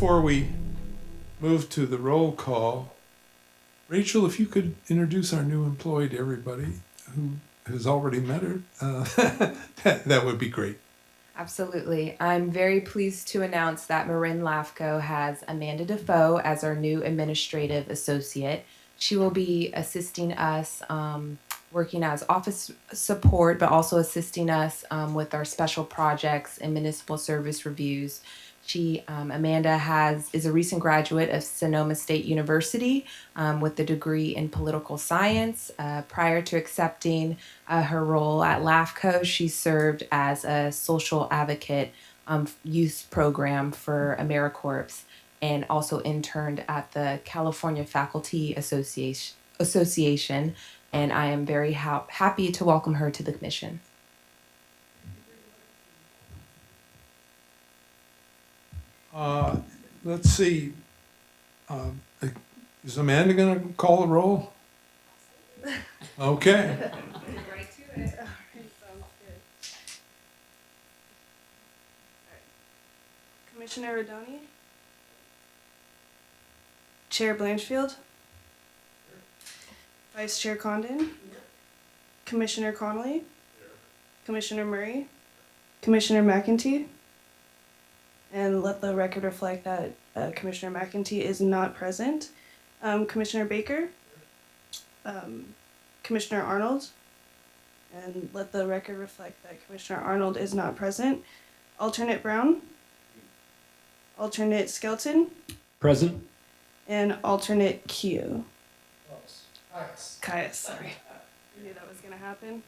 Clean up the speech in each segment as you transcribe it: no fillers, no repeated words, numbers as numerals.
before we move to the roll call, Rachel, if you could introduce our new employee to everybody who has already met her, that would be great. Absolutely. I'm very pleased to announce that Marin LAFCO has Amanda Defoe as our new administrative associate. She will be assisting us, working as office support, but also assisting us with our special projects and municipal service reviews. Amanda is a recent graduate of Sonoma State University with a degree in political science. Prior to accepting her role at LAFCO, she served as a social advocate youth program for AmeriCorps and also interned at the California Faculty Association. And I am very happy to welcome her to the commission. Let's see. Is Amanda going to call the roll? Okay. Right to it. All right, sounds good. All right. Commissioner Rodoni? Chair Blanchfield? Vice Chair Condon? Commissioner Connolly? Commissioner Murray? Commissioner McEntee? And let the record reflect that Commissioner McEntee is not present. Commissioner Baker? Commissioner Arnold? And let the record reflect that Commissioner Arnold is not present. Alternate Brown? Alternate Skelton? Present. And alternate Q. Caius, sorry. I knew that was going to happen.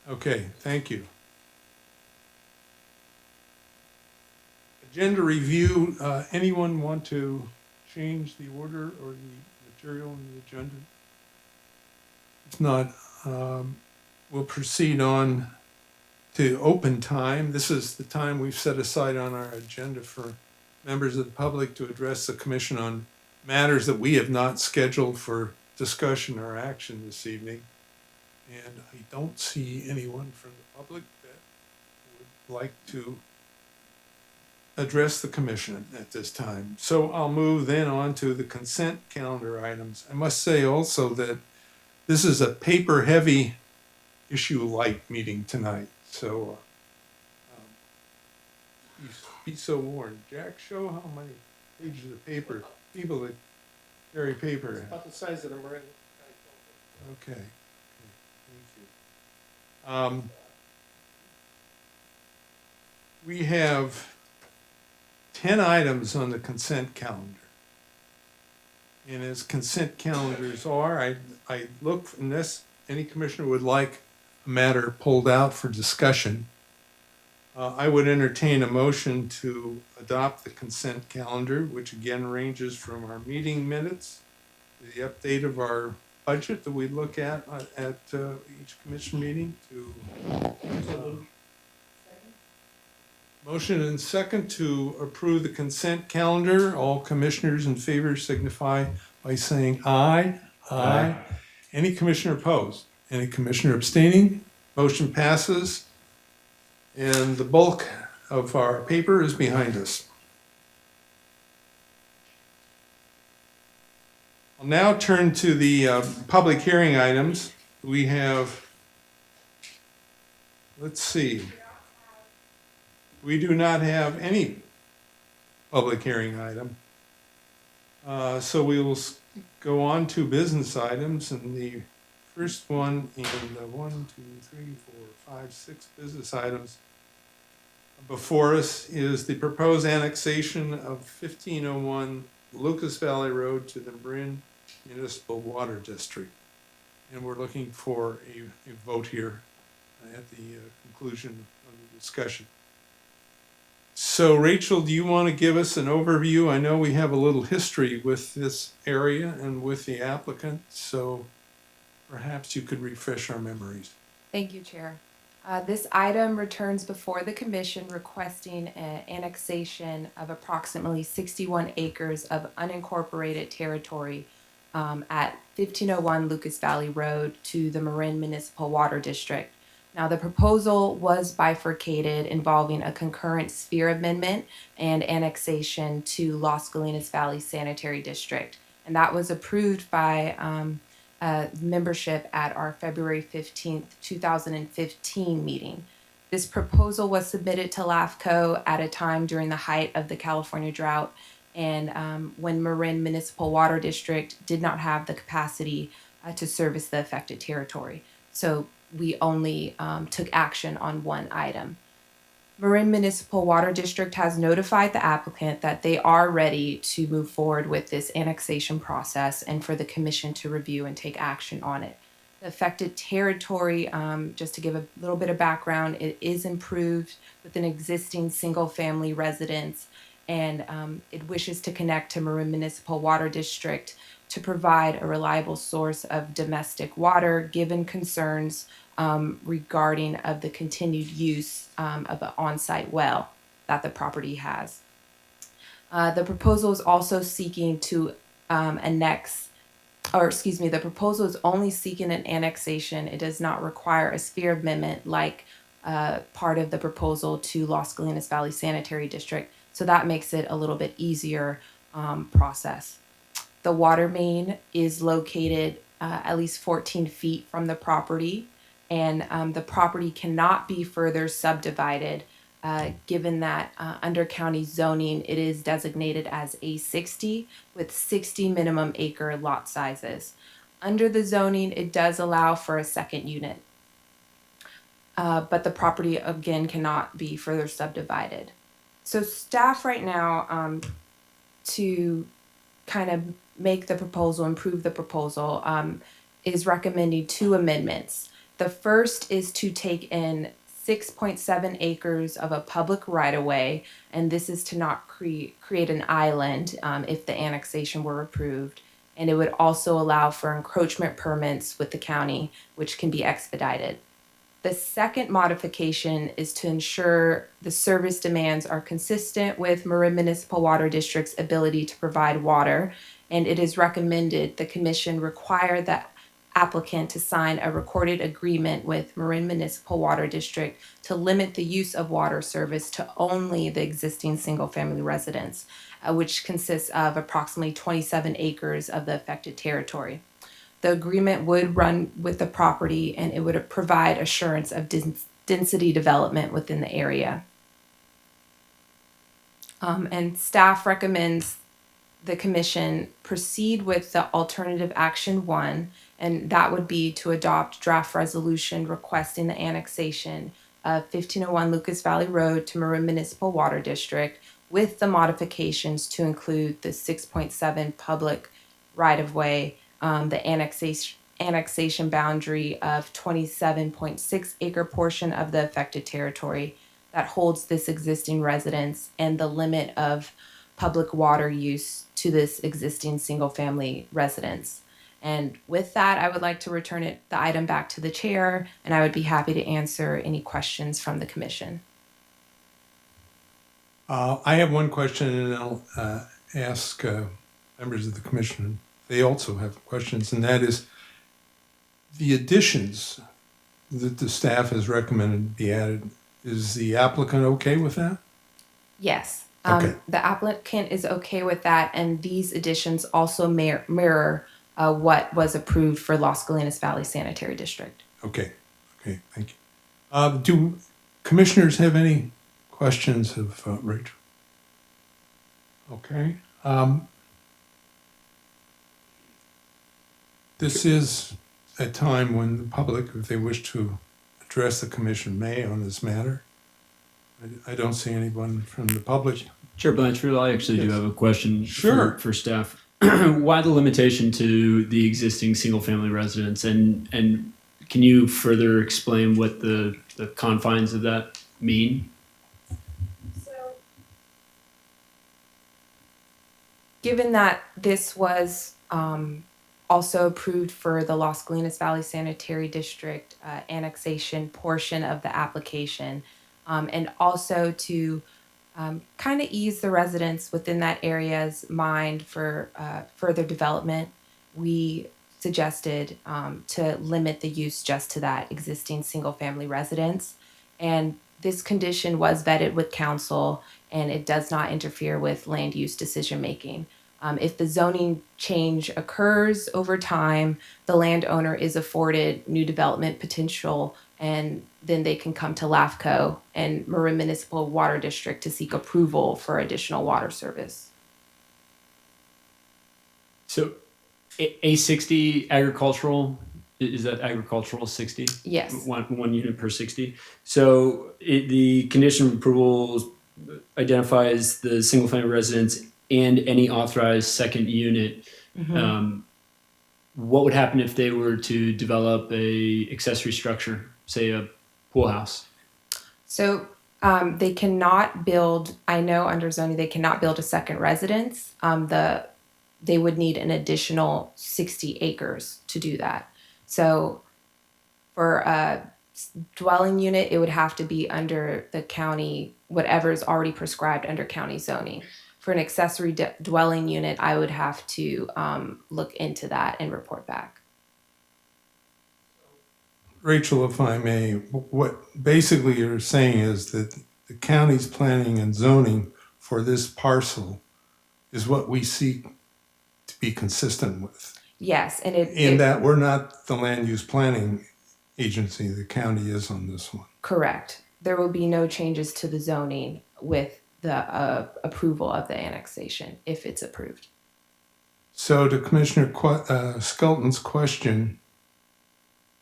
Okay, thank you. Agenda review, anyone want to change the order or the material in the agenda? If not, we'll proceed on to open time. This is the time we've set aside on our agenda for members of the public to address the commission on matters that we have not scheduled for discussion or action this evening. And I don't see anyone from the public that would like to address the commission at this time. So I'll move then on to the consent calendar items. I must say also that this is a paper-heavy issue-light meeting tonight. So be so warned. Jack, show how many pages of paper, people that carry paper. It's about the size of the Marin. Okay. Thank you. We have 10 items on the consent calendar. And as consent calendars are, I look unless any commissioner would like a matter pulled out for discussion, I would entertain a motion to adopt the consent calendar, which again ranges from our meeting minutes, the update of our budget that we look at each commission meeting to motion and second to approve the consent calendar. All commissioners in favor signify by saying aye. Aye. Any commissioner opposed? Any commissioner abstaining? Motion passes. And the bulk of our paper is behind us. I'll now turn to the public hearing items. We have, let's see, we do not have any public hearing item. So we will go on to business items, and the first one in the 6 business items before us is the proposed annexation of 1501 Lucas Valley Road to the Marin Municipal Water District. And we're looking for a vote here at the conclusion of the discussion. So Rachel, do you want to give us an overview? I know we have a little history with this area and with the applicant, so perhaps you could refresh our memories. Thank you, Chair. This item returns before the Commission requesting an annexation of approximately 61 acres of unincorporated territory at 1501 Lucas Valley Road to the Marin Municipal Water District. Now, the proposal was bifurcated, involving a concurrent sphere amendment and annexation to Los Colinas Valley Sanitary District. And that was approved by membership at our February 15th, 2015 meeting. This proposal was submitted to LAFCO at a time during the height of the California drought, and when Marin Municipal Water District did not have the capacity to service the affected territory. So we only took action on one item. Marin Municipal Water District has notified the applicant that they are ready to move forward with this annexation process and for the Commission to review and take action on it. The affected territory, just to give a little bit of background, it is improved with an existing single-family residence, and it wishes to connect to Marin Municipal Water District to provide a reliable source of domestic water, given concerns regarding of the continued use of an on-site well that the property has. The proposal is also seeking to the proposal is only seeking an annexation. It does not require a sphere amendment like part of the proposal to Los Colinas Valley Sanitary District. So that makes it a little bit easier process. The water main is located at least 14 feet from the property, and the property cannot be further subdivided given that under county zoning, it is designated as A60 with 60 minimum acre lot sizes. Under the zoning, it does allow for a second unit, but the property again cannot be further subdivided. So staff right now, to kind of make the proposal, improve the proposal, is recommending two amendments. The first is to take in 6.7 acres of a public right-of-way, and this is to not create an island if the annexation were approved. And it would also allow for encroachment permits with the county, which can be expedited. The second modification is to ensure the service demands are consistent with Marin Municipal Water District's ability to provide water, and it is recommended the Commission require the applicant to sign a recorded agreement with Marin Municipal Water District to limit the use of water service to only the existing single-family residence, which consists of approximately 27 acres of the affected territory. The agreement would run with the property, and it would provide assurance of density development within the area. And staff recommends the Commission proceed with the alternative action 1, and that would be to adopt draft resolution requesting the annexation of 1501 Lucas Valley Road to Marin Municipal Water District with the modifications to include the 6.7 public right-of-way, the annexation boundary of 27.6 acre portion of the affected territory that holds this existing residence, and the limit of public water use to this existing single-family residence. And with that, I would like to return the item back to the chair, and I would be happy to answer any questions from the Commission. I have one question, and I'll ask members of the Commission. They also have questions, and that is the additions that the staff has recommended be added. Is the applicant okay with that? Yes. Okay. The applicant is okay with that, and these additions also mirror what was approved for Los Colinas Valley Sanitary District. Okay, thank you. Do commissioners have any questions of Rachel? Okay. This is a time when the public, if they wish to address the commission, may on this matter. I don't see anyone from the public. Chair Blanchfield, I actually do Yes. have a question Sure. for staff. Why the limitation to the existing single-family residence, and can you further explain what the confines of that mean? So, given that this was also approved for the Las Colinas Valley Sanitary District annexation portion of the application, and also to kind of ease the residents within that area's mind for further development. We suggested to limit the use just to that existing single-family residence, and this condition was vetted with council, and it does not interfere with land use decision making. If the zoning change occurs over time, the landowner is afforded new development potential, and then they can come to LAFCO and Marin Municipal Water District to seek approval for additional water service. So A60 agricultural, is that agricultural 60? Yes. One unit per 60. So the condition of approval identifies the single family residence and any authorized second unit. What would happen if they were to develop a accessory structure, say a pool house? So they cannot build, I know under zoning, they cannot build a second residence. They would need an additional 60 acres to do that. So for a dwelling unit, it would have to be under the county, whatever is already prescribed under county zoning. For an accessory dwelling unit, I would have to look into that and report back. Rachel, if I may, what basically you're saying is that the county's planning and zoning for this parcel is what we seek to be consistent with. Yes, and In that we're not the land use planning agency, the county is on this one. correct. There will be no changes to the zoning with the approval of the annexation if it's approved. So to Commissioner Skelton's question,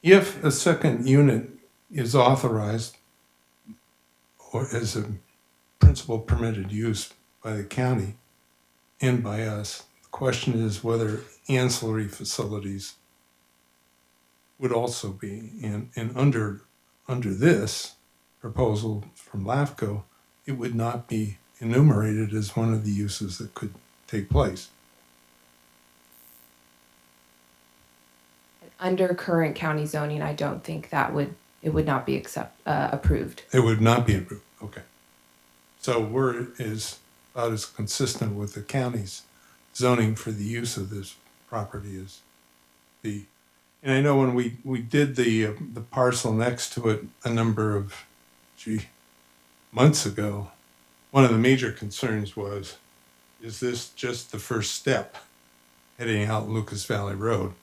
if a second unit is authorized or as a principal permitted use by the county and by us, the question is whether ancillary facilities would also be, and under this proposal from LAFCO, it would not be enumerated as one of the uses that could take place. Under current county zoning, I don't think it would not be approved. It would not be approved, okay. So we're about as consistent with the county's zoning for the use of this property as the, and I know when we did the parcel next to it a number of, months ago, one of the major concerns was, is this just the first step heading out Lucas Valley Road?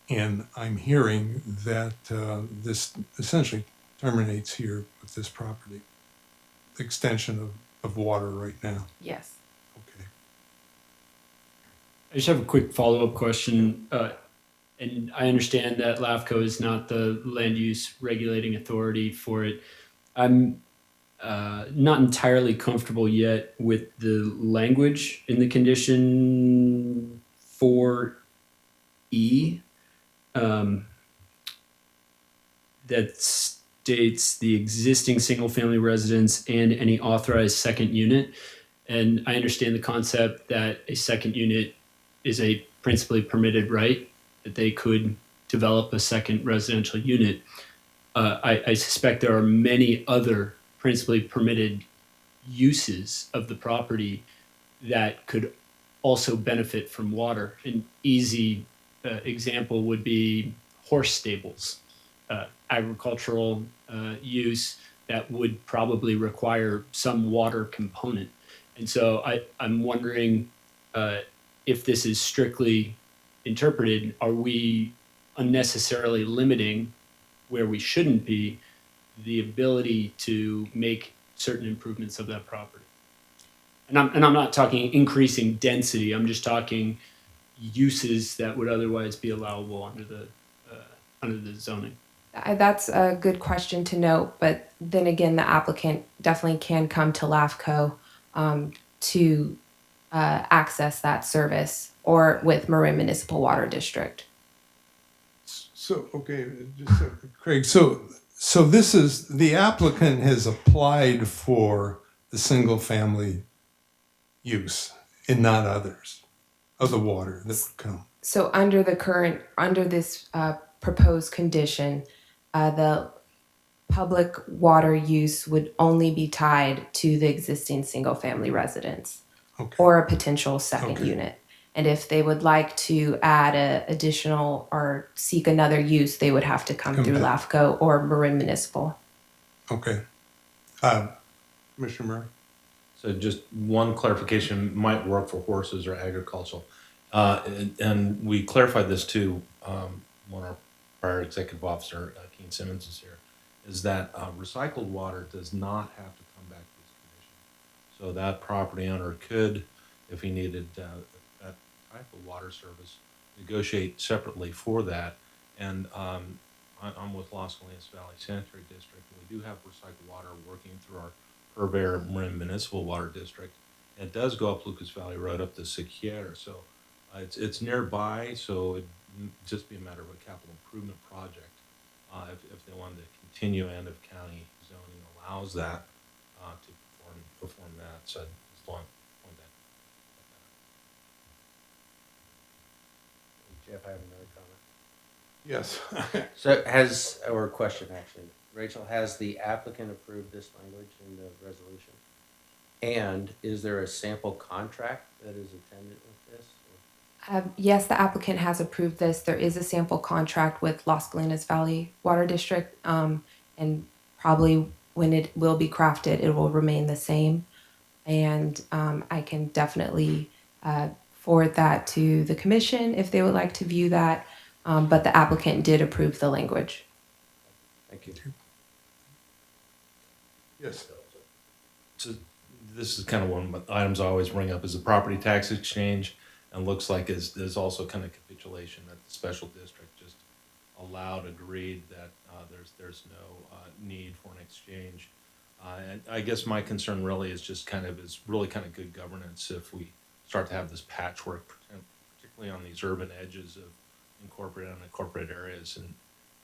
And I'm hearing that this essentially terminates here with this property. Extension of water right now. Yes. Okay. I just have a quick follow-up question. And I understand that LAFCO is not the land use regulating authority for it. I'm not entirely comfortable yet with the language in the condition 4E that states the existing single-family residence and any authorized second unit. And I understand the concept that a second unit is a principally permitted right, that they could develop a second residential unit. I suspect there are many other principally permitted uses of the property that could also benefit from water. An easy example would be horse stables, agricultural use that would probably require some water component. And so I'm wondering if this is strictly interpreted, are we unnecessarily limiting where we shouldn't be the ability to make certain improvements of that property? And I'm not talking increasing density. I'm just talking uses that would otherwise be allowable under the zoning. That's a good question to note, but then again, the applicant definitely can come to LAFCO to access that service, or with Marin Municipal Water District. So, okay, just Craig, so this is, the applicant has applied for the single family use and not others of the water that would come. So under this proposed condition, the public water use would only be tied to the existing single-family residence Okay, or a potential second Okay. unit. And if they would like to add a additional or seek another use, they would have to come through back. LAFCO or Marin Municipal. Okay. Commissioner Murray? So just one clarification might work for horses or agricultural. And we clarified this too, when our prior executive officer, Keen Simmons, is here, is that recycled water does not have to come back to this commission. So that property owner could, if he needed that type of water service, negotiate separately for that. And I'm with Los Colinas Valley Sanitary District, and we do have recycled water working through our Purveyor Marin Municipal Water District. It does go up Lucas Valley Road up to Siquiera, so it's nearby. So it'd just be a matter of a capital improvement project if they wanted to continue, and if county zoning allows that to perform that. So I just want to point that. Jeff, I have another comment. Yes. So or a question actually. Rachel, has the applicant approved this language in the resolution? And is there a sample contract that is attendant with this? Yes, the applicant has approved this. There is a sample contract with Los Colinas Valley Water District, and probably when it will be crafted, it will remain the same. And I can definitely forward that to the commission if they would like to view that. But the applicant did approve the language. Thank you. Yes. So this is kind of one of the items I always bring up is the property tax exchange, and looks like there's also kind of capitulation that the special district just allowed, agreed that there's no need for an exchange. And I guess my concern really is just is really kind of good governance if we start to have this patchwork, particularly on these urban edges of incorporated and unincorporated areas,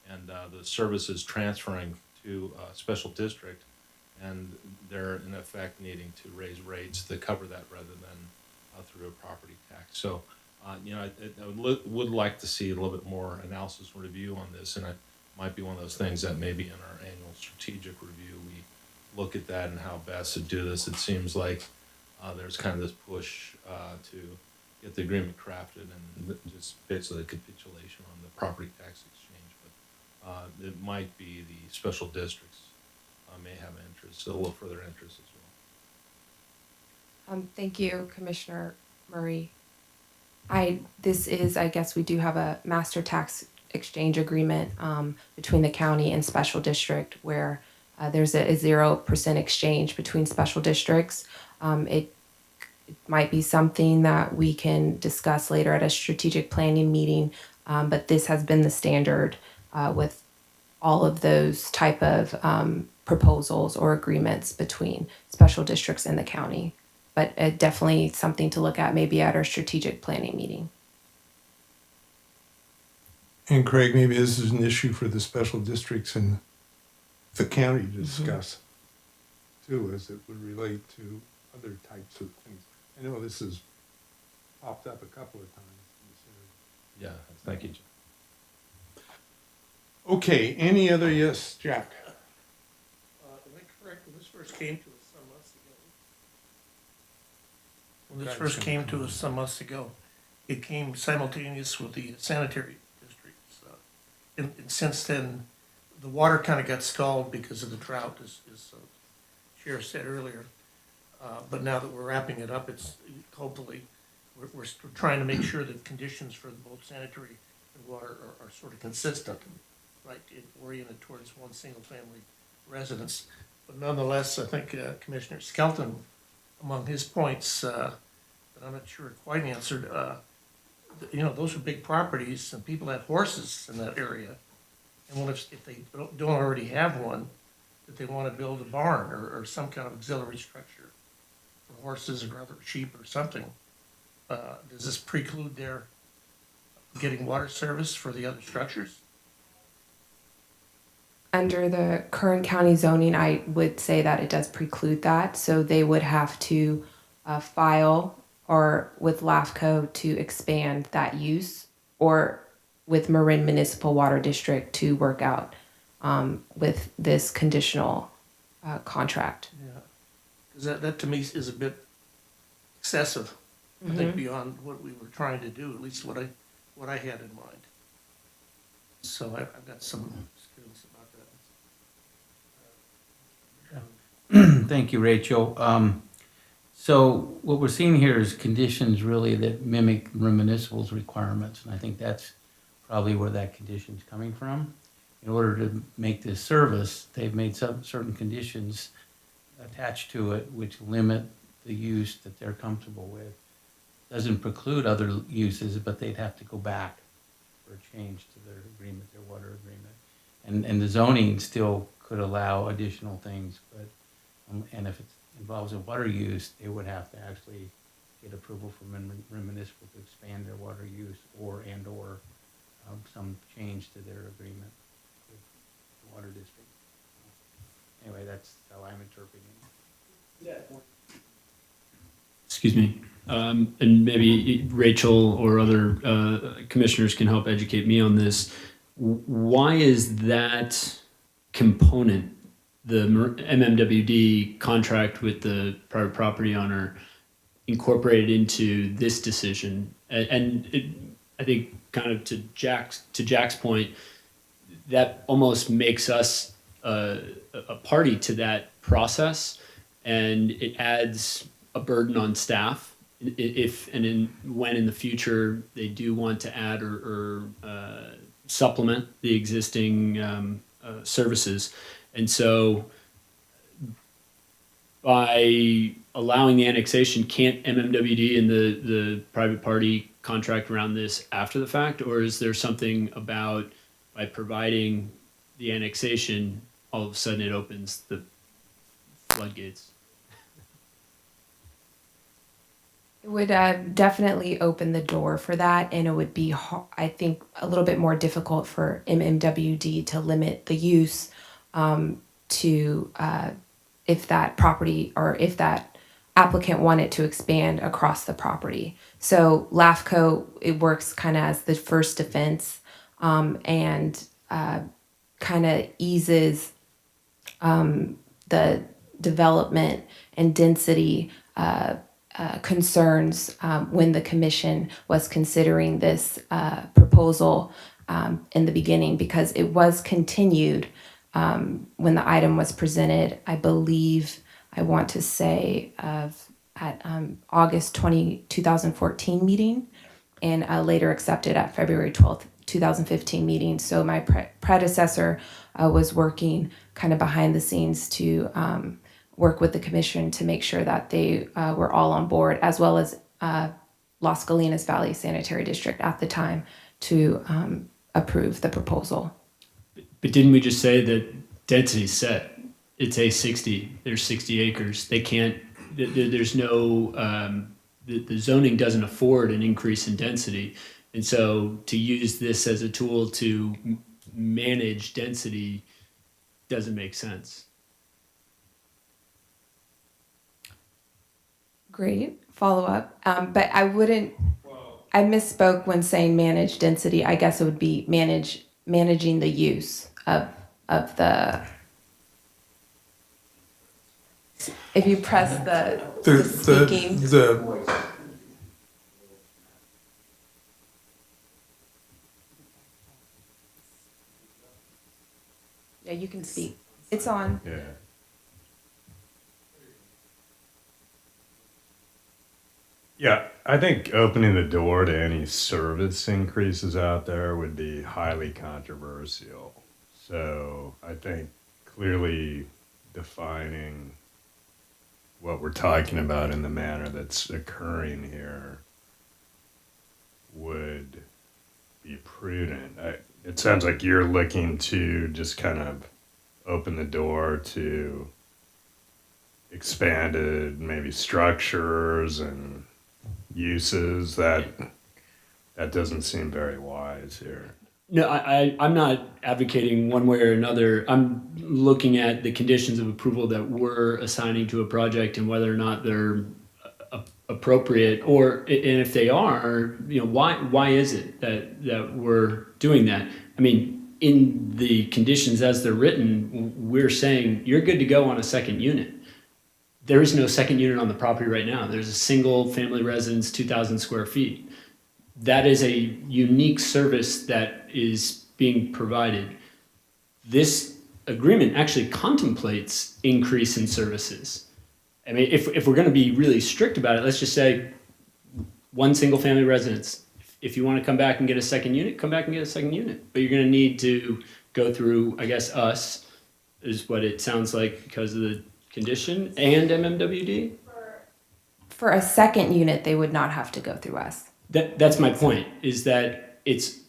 and the services transferring to a special district, and they're in effect needing to raise rates to cover that rather than through a property tax. So, I would like to see a little bit more analysis and review on this, and it might be one of those things that maybe in our annual strategic review we look at that and how best to do this. It seems like there's kind of this push to get the agreement crafted and just basically a capitulation on the property tax exchange, but it might be the special districts may have interest, a little further interest as well. Thank you, Commissioner Murray. I guess we do have a master tax exchange agreement between the county and special district where there's a 0% exchange between special districts. It might be something that we can discuss later at a strategic planning meeting, but this has been the standard with all of those type of proposals or agreements between special districts and the county. But definitely something to look at maybe at our strategic planning meeting. And Craig, maybe this is an issue for the special districts and the county to discuss too, as it would relate to other types of things. I know this has popped up a couple of times in this area. Yeah, thank you, Jim. Okay, any other, yes, Jack? Am I correct, when this first came to us some months ago? When this Guidance first and came to comment. us some months ago, it came simultaneous with the sanitary districts. And since then, the water kind of got stalled because of the drought, as Sheriff said earlier. But now that we're wrapping it up, it's hopefully, we're trying to make sure that conditions for both sanitary and water are sort of consistent, right, oriented towards one single-family residence. But nonetheless, I think Commissioner Skelton, among his points that I'm not sure quite answered, those are big properties, and people have horses in that area. And what if they don't already have one, that they want to build a barn or some kind of auxiliary structure for horses or other sheep or something? Does this preclude their getting water service for the other structures? Under the current county zoning, I would say that it does preclude that. So they would have to file or with LAFCO to expand that use or with Marin Municipal Water District to work out with this conditional contract. Yeah. Because that to me is a bit excessive, I think, beyond what we were trying to do, at least what I had in mind. So I've got some feelings about that. Thank you, Rachel. So what we're seeing here is conditions really that mimic municipal's requirements, and I think that's probably where that condition's coming from. In order to make this service, they've made some certain conditions attached to it which limit the use that they're comfortable with. Doesn't preclude other uses, but they'd have to go back for a change to their agreement, their water agreement. And the zoning still could allow additional things, but, and if it involves a water use, they would have to actually get approval from municipal to expand their water use or some change to their agreement with the water district. Anyway, that's how I'm interpreting it. Excuse me. And maybe Rachel or other commissioners can help educate me on this. Why is that component, the MMWD contract with the private property owner, incorporated into this decision? And I think kind of to Jack's point, that almost makes us a party to that process, and it adds a burden on staff when in the future they do want to add or supplement the existing services. And so by allowing the annexation, can't MMWD and the private party contract around this after the fact? Or is there something about by providing the annexation, all of a sudden it opens the floodgates? It would definitely open the door for that, and it would be, I think, a little bit more difficult for MMWD to limit the use to if that property or if that applicant wanted to expand across the property. So LAFCO, it works kind of as the first defense and kind of eases the development and density concerns when the commission was considering this proposal in the beginning, because it was continued when the item was presented, I believe, I want to say at August 2014 meeting, and later accepted at February 12th, 2015 meeting. So my predecessor was working kind of behind the scenes to work with the commission to make sure that they were all on board, as well as Las Colinas Valley Sanitary District at the time to approve the proposal. But didn't we just say that density's set? It's A60. There's 60 acres. They can't. There's no. The zoning doesn't afford an increase in density, and so to use this as a tool to manage density doesn't make sense. Great follow up, but I wouldn't. I misspoke when saying manage density. I guess it would be managing the use of the. If you press the speaking. Yeah, you can speak. It's on. Yeah. Yeah, I think opening the door to any service increases out there would be highly controversial. So I think clearly defining what we're talking about in the manner that's occurring here would be prudent. It sounds like you're looking to just kind of open the door to expanded maybe structures and uses. That doesn't seem very wise here. No, I'm not advocating one way or another. I'm looking at the conditions of approval that we're assigning to a project and whether or not they're appropriate, and if they are, why is it that we're doing that? I mean, in the conditions as they're written, we're saying you're good to go on a second unit. There is no second unit on the property right now. There's a single family residence, 2,000 square feet. That is a unique service that is being provided. This agreement actually contemplates increase in services. I mean, if we're going to be really strict about it, let's just say one single family residence. If you want to come back and get a second unit, come back and get a second unit. But you're going to need to go through, I guess, us is what it sounds like because of the condition and MMWD. For a second unit, they would not have to go through us. That's my point, is that it's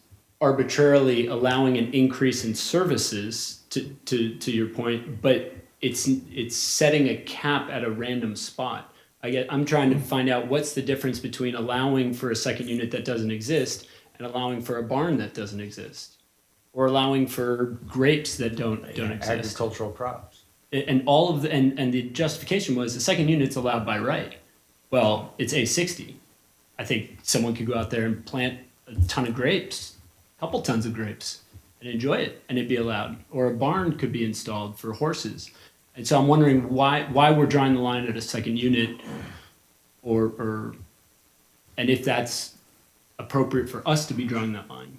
arbitrarily allowing an increase in services to your point, but it's setting a cap at a random spot. I'm trying to find out what's the difference between allowing for a second unit that doesn't exist and allowing for a barn that doesn't exist, or allowing for grapes that don't exist. Agricultural crops. And all of and the justification was the second unit's allowed by right. Well, it's A60. I think someone could go out there and plant a ton of grapes, a couple tons of grapes, and enjoy it, and it'd be allowed. Or a barn could be installed for horses. And so I'm wondering why we're drawing the line at a second unit, and if that's appropriate for us to be drawing that line.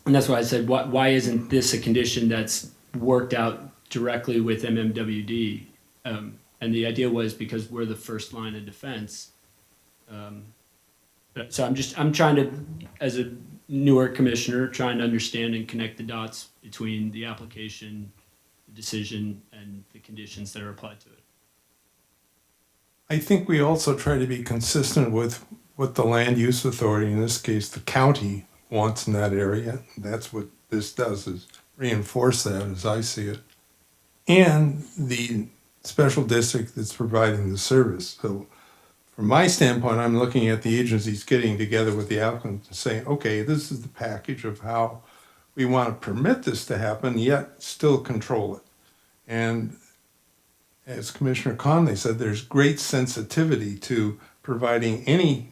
And that's why I said, why isn't this a condition that's worked out directly with MMWD? And the idea was because we're the first line of defense. So I'm trying to, as a newer commissioner, trying to understand and connect the dots between the application, the decision, and the conditions that are applied to it. I think we also try to be consistent with what the land use authority, in this case, the county, wants in that area. That's what this does, is reinforce that as I see it. And the special district that's providing the service. So from my standpoint, I'm looking at the agencies getting together with the applicant to say, okay, this is the package of how we want to permit this to happen, yet still control it. And as Commissioner Conley said, there's great sensitivity to providing any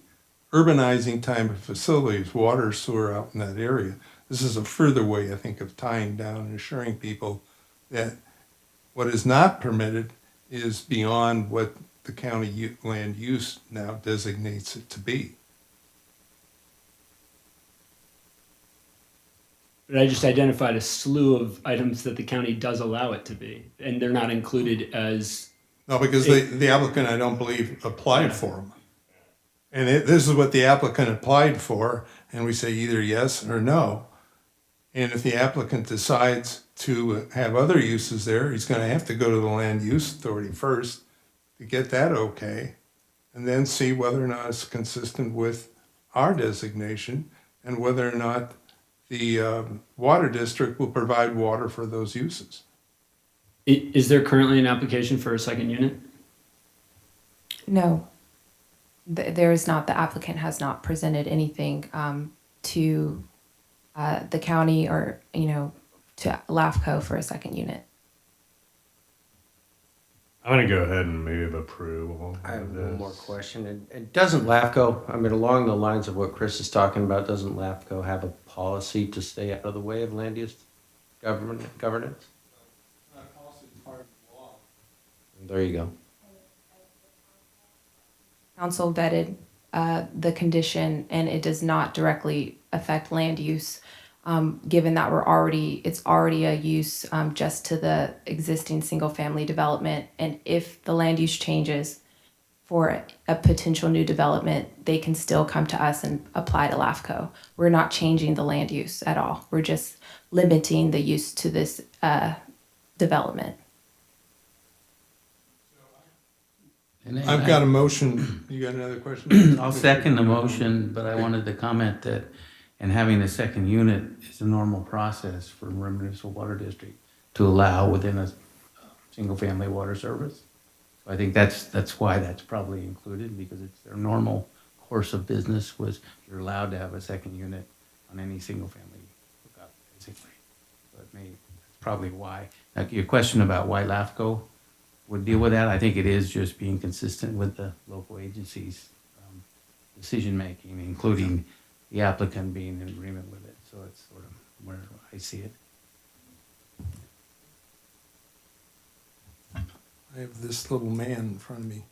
urbanizing type of facilities, water, sewer out in that area. This is a further way, I think, of tying down and assuring people that what is not permitted is beyond what the county land use now designates it to be. But I just identified a slew of items that the county does allow it to be, and they're not included as. No, because the applicant, I don't believe, applied for them. And this is what the applicant applied for, and we say either yes or no. And if the applicant decides to have other uses there, he's going to have to go to the land use authority first to get that okay, and then see whether or not it's consistent with our designation and whether or not the water district will provide water for those uses. Is there currently an application for a second unit? No, there is not. The applicant has not presented anything to the county or, to LAFCO for a second unit. I'm gonna go ahead and move approval. I have of one more this. question. And doesn't LAFCO, I mean, along the lines of what Chris is talking about, doesn't LAFCO have a policy to stay out of the way of land use governance? There you go. Council vetted the condition, and it does not directly affect land use, given that it's already a use just to the existing single-family development. And if the land use changes for a potential new development, they can still come to us and apply to LAFCO. We're not changing the land use at all. We're just limiting the use to this development. I've got a motion. You got another question? I'll second the motion, but I wanted to comment that in having the second unit is a normal process for Marin Municipal Water District to allow within a single-family water service. So I think that's why that's probably included, because it's their normal course of business was you're allowed to have a second unit on any single-family hookup, basically. So that's probably why. Now, your question about why LAFCO would deal with that, I think it is just being consistent with the local agencies decision-making, including the applicant being in agreement with it. So it's sort of where I see it. I have this little man in front of me.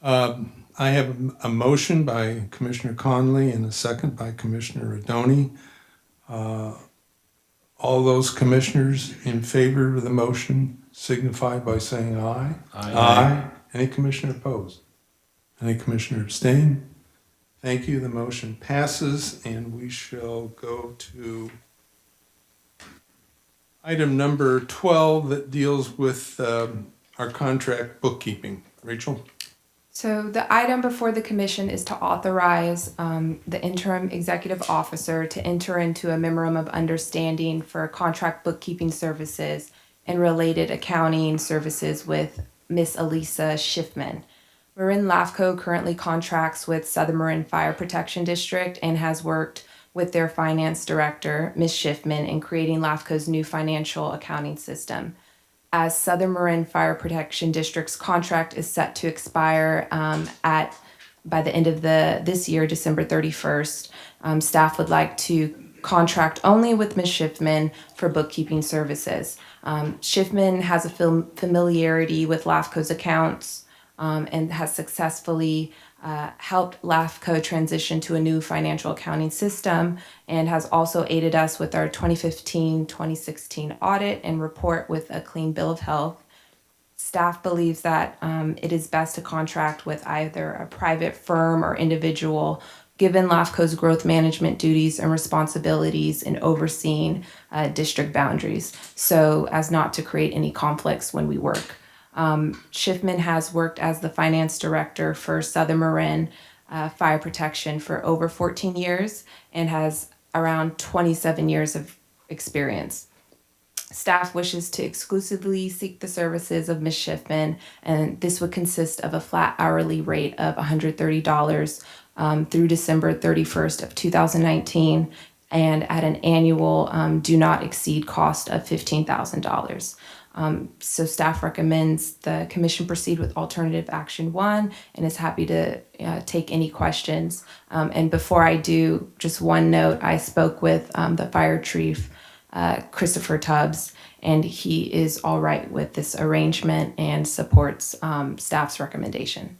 I have a motion by Commissioner Conley and a second by Commissioner Adoni. All those commissioners in favor of the motion signify by saying aye. Aye. Any commissioner opposed? Any commissioner abstain? Thank you. The motion passes, and we shall go to item number 12 that deals with our contract bookkeeping. Rachel? So the item before the commission is to authorize the interim executive officer to enter into a memorandum of understanding for contract bookkeeping services and related accounting services with Miss Elisa Schiffman. Marin LAFCO currently contracts with Southern Marin Fire Protection District and has worked with their finance director, Ms. Schiffman, in creating LAFCO's new financial accounting system. As Southern Marin Fire Protection District's contract is set to expire by the end of this year, December 31st, staff would like to contract only with Ms. Schiffman for bookkeeping services. Schiffman has a familiarity with LAFCO's accounts and has successfully helped LAFCO transition to a new financial accounting system and has also aided us with our 2015-2016 audit and report with a clean bill of health. Staff believes that it is best to contract with either a private firm or individual, given LAFCO's growth management duties and responsibilities in overseeing district boundaries, so as not to create any conflicts when we work. Schiffman has worked as the finance director for Southern Marin Fire Protection for over 14 years and has around 27 years of experience. Staff wishes to exclusively seek the services of Ms. Schiffman, and this would consist of a flat hourly rate of $130 through December 31st of 2019 and at an annual do not exceed cost of $15,000. So staff recommends the commission proceed with alternative action 1 and is happy to take any questions. And before I do, just one note, I spoke with the fire chief, Christopher Tubbs, and he is all right with this arrangement and supports staff's recommendation.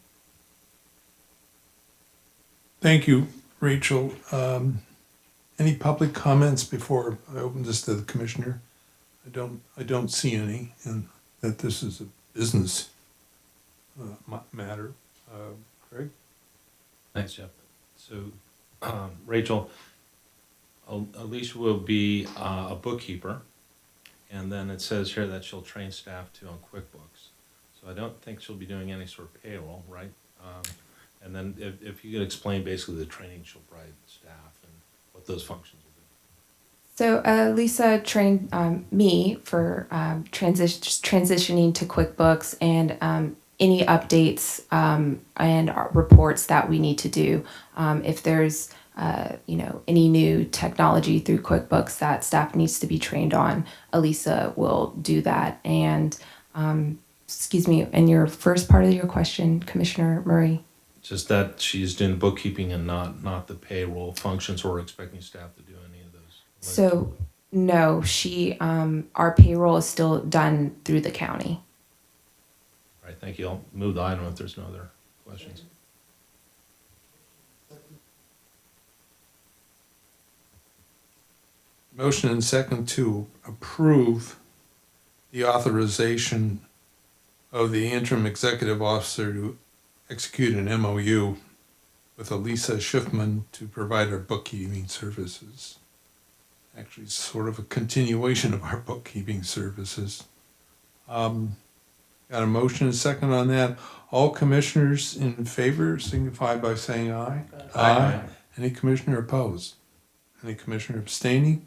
Thank you, Rachel. Any public comments before I open this to the commissioner? I don't see any, and that this is a business matter. Craig? Thanks, Jeff. So, Rachel, Alicia will be a bookkeeper, and then it says here that she'll train staff too on QuickBooks. So I don't think she'll be doing any sort of payroll, right? And then if you could explain basically the training she'll provide staff and what those functions will be. So Lisa trained me for transitioning to QuickBooks and any updates and reports that we need to do. If there's any new technology through QuickBooks that staff needs to be trained on, Elisa will do that. And excuse me, and your first part of your question, Commissioner Murray? Just that she's doing bookkeeping and not the payroll functions, or expecting staff to do any of those. So no, our payroll is still done through the county. All right, thank you. I'll move the item if there's no other questions. Motion and second to approve the authorization of the interim executive officer to execute an MOU with Elisa Schiffman to provide our bookkeeping services. Actually, sort of a continuation of our bookkeeping services. Got a motion and second on that. All commissioners in favor signify by saying aye. Aye. Any commissioner opposed? Any commissioner abstaining?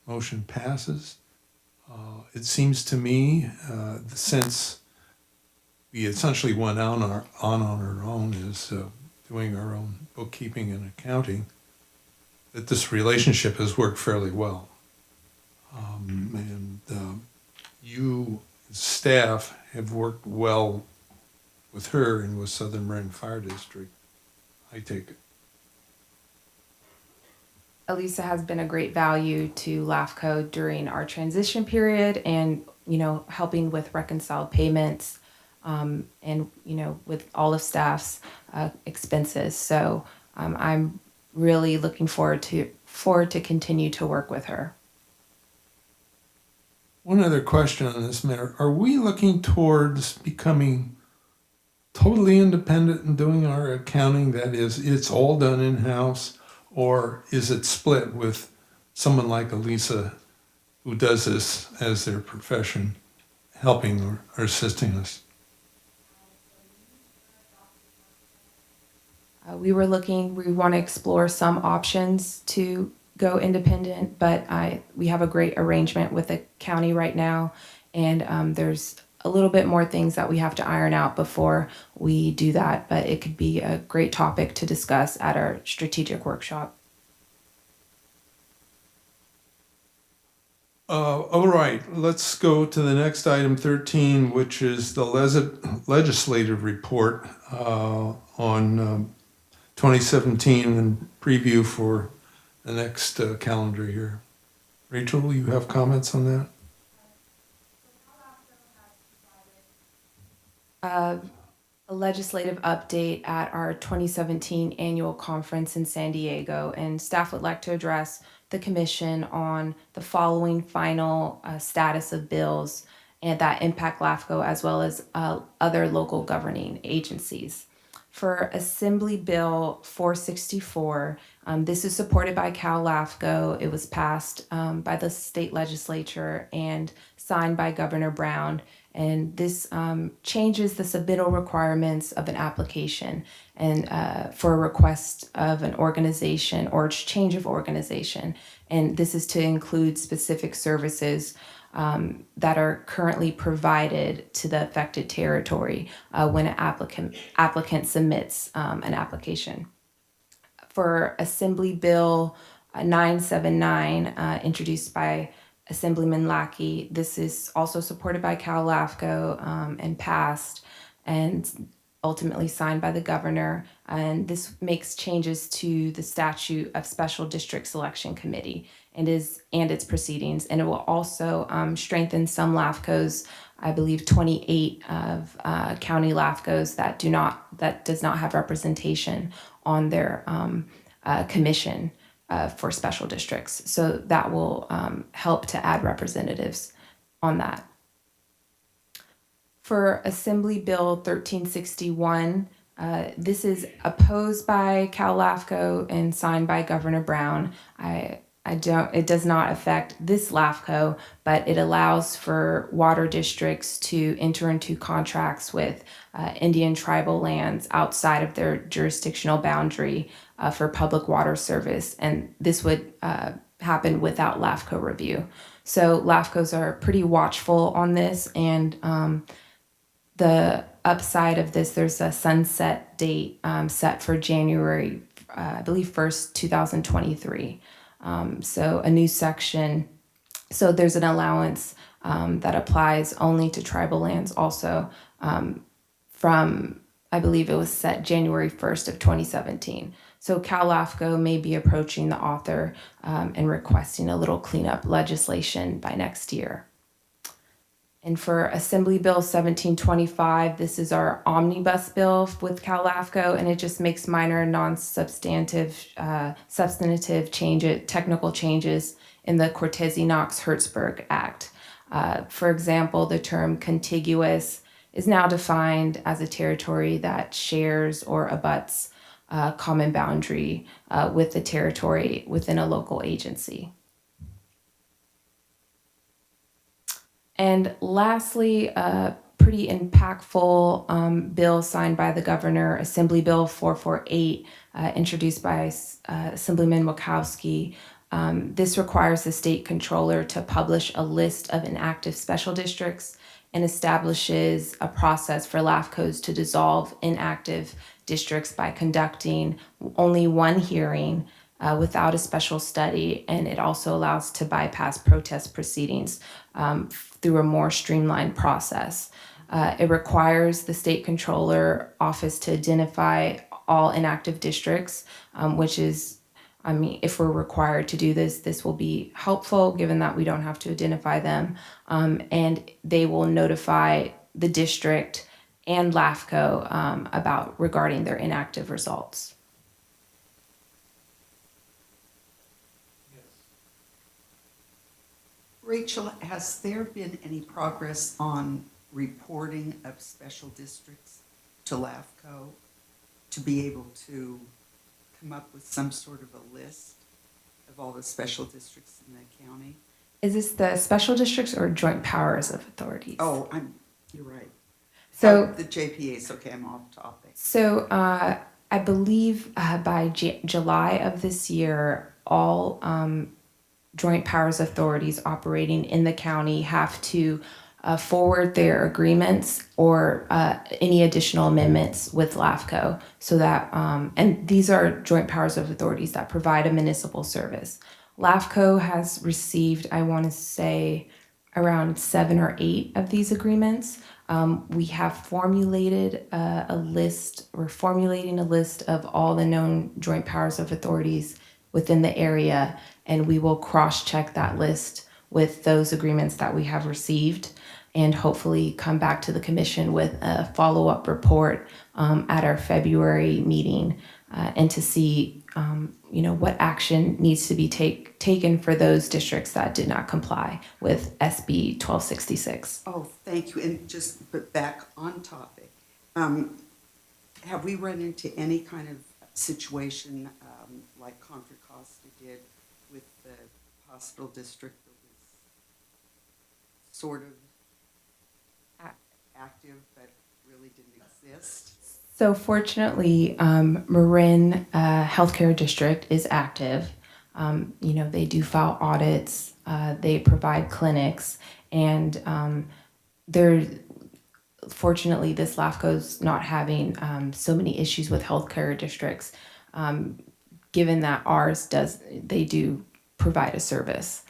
Motion passes. It seems to me, since we essentially went on our own as doing our own bookkeeping and accounting, that this relationship has worked fairly well. You, staff, have worked well with her and with Southern Marin Fire District, I take it. Elisa has been a great value to LAFCO during our transition period and, helping with reconciled payments and, with all of staff's expenses. So I'm really looking forward to continue to work with her. One other question on this matter. Are we looking towards becoming totally independent in doing our accounting? That is, it's all done in-house, or is it split with someone like Elisa who does this as their profession, helping or assisting us? We want to explore some options to go independent, but we have a great arrangement with the county right now, and there's a little bit more things that we have to iron out before we do that, but it could be a great topic to discuss at our strategic workshop. All right, let's go to the next item 13, which is the legislative report on 2017 and preview for the next calendar year. Rachel, you have comments on that? A legislative update at our 2017 annual conference in San Diego, and staff would like to address the commission on the following final status of bills and that impact LAFCO as well as other local governing agencies. For Assembly Bill 464, this is supported by Cal LAFCO. It was passed by the state legislature and signed by Governor Brown. And this changes the submittal requirements of an application and for a request of an organization or change of organization. And this is to include specific services that are currently provided to the affected territory when an applicant submits an application. For Assembly Bill 979, introduced by Assemblyman Lackey, this is also supported by Cal LAFCO and passed and ultimately signed by the governor. And this makes changes to the statute of Special District Selection Committee and its proceedings. And it will also strengthen some LAFCOs, I believe 28 of county LAFCOs that does not have representation on their commission for special districts. So that will help to add representatives on that. For Assembly Bill 1361, this is opposed by Cal LAFCO and signed by Governor Brown. It does not affect this LAFCO, but it allows for water districts to enter into contracts with Indian tribal lands outside of their jurisdictional boundary for public water service. And this would happen without LAFCO review. So LAFCOs are pretty watchful on this, and the upside of this, there's a sunset date set for January, I believe 1st, 2023. So a new section. So there's an allowance that applies only to tribal lands also from, I believe it was set January 1st of 2017. So Cal LAFCO may be approaching the author and requesting a little cleanup legislation by next year. And for Assembly Bill 1725, this is our omnibus bill with Cal LAFCO, and it just makes minor non-substantive, substantive technical changes in the Cortese-Knox-Hertzberg Act. For example, the term contiguous is now defined as a territory that shares or abuts common boundary with the territory within a local agency. And lastly, a pretty impactful bill signed by the governor, Assembly Bill 448, introduced by Assemblyman Wachowski. This requires the state controller to publish a list of inactive special districts and establishes a process for LAFCOs to dissolve inactive districts by conducting only one hearing without a special study, and it also allows to bypass protest proceedings through a more streamlined process. It requires the state controller office to identify all inactive districts, which is I mean, if we're required to do this, this will be helpful given that we don't have to identify them. And they will notify the district and LAFCO about regarding their inactive results. Rachel, has there been any progress on reporting of special districts to LAFCO to be able to come up with some sort of a list of all the special districts in the county? Is this the special districts or joint powers of authorities? Oh, you're right. So The JPAs, okay, I'm off topic. So I believe by July of this year, all joint powers authorities operating in the county have to forward their agreements or any additional amendments with LAFCO, so that and these are joint powers of authorities that provide a municipal service. LAFCO has received, I want to say, around 7 or 8 of these agreements. We have formulated a list. We're formulating a list of all the known joint powers of authorities within the area, and we will cross-check that list with those agreements that we have received, and hopefully come back to the commission with a follow-up report at our February meeting, and to see what action needs to be taken for those districts that did not comply with SB 1266. Oh, thank you. And but back on topic, have we run into any kind of situation like Contra Costa did with the hospital district that was sort of active but really didn't exist? So fortunately, Marin Healthcare District is active. They do file audits, they provide clinics, and fortunately, this LAFCO's not having so many issues with healthcare districts, given that ours they do provide a service.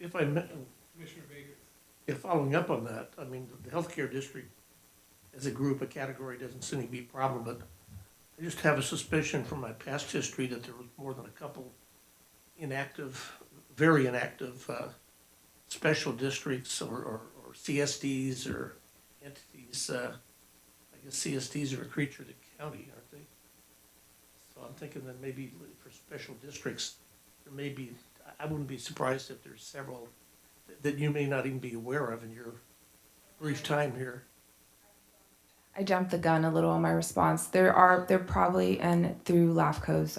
If I met, Commissioner Baker, if following up on that, I mean, the healthcare district as a group, a category doesn't seem to be a problem, but I just have a suspicion from my past history that there was more than a couple inactive, very inactive special districts or CSDs or entities. I guess CSDs are a creature of the county, aren't they? So I'm thinking that maybe for special districts, there may be, I wouldn't be surprised if there's several that you may not even be aware of in your brief time here. I jumped the gun a little on my response. There probably, and through LAFCO's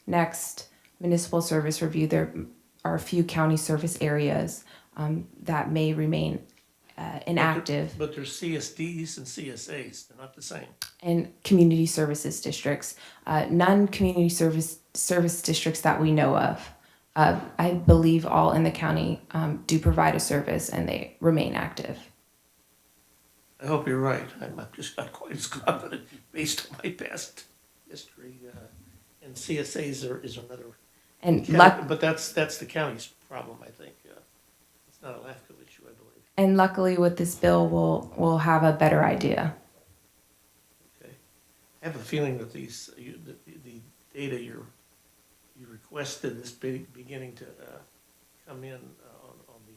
next municipal service review, there are a few county service areas that may remain inactive. But there's CSDs and CSAs, they're not the same. And community services districts, none community service districts that we know of. I believe all in the county do provide a service and they remain active. I hope you're right. I'm just not quite as confident based on my past history. And CSAs is another. And But that's the county's problem, I think. It's not a LAFCO issue, I believe. and luckily with this bill, we'll have a better idea. Okay. I have a feeling that the data you requested is beginning to come in on the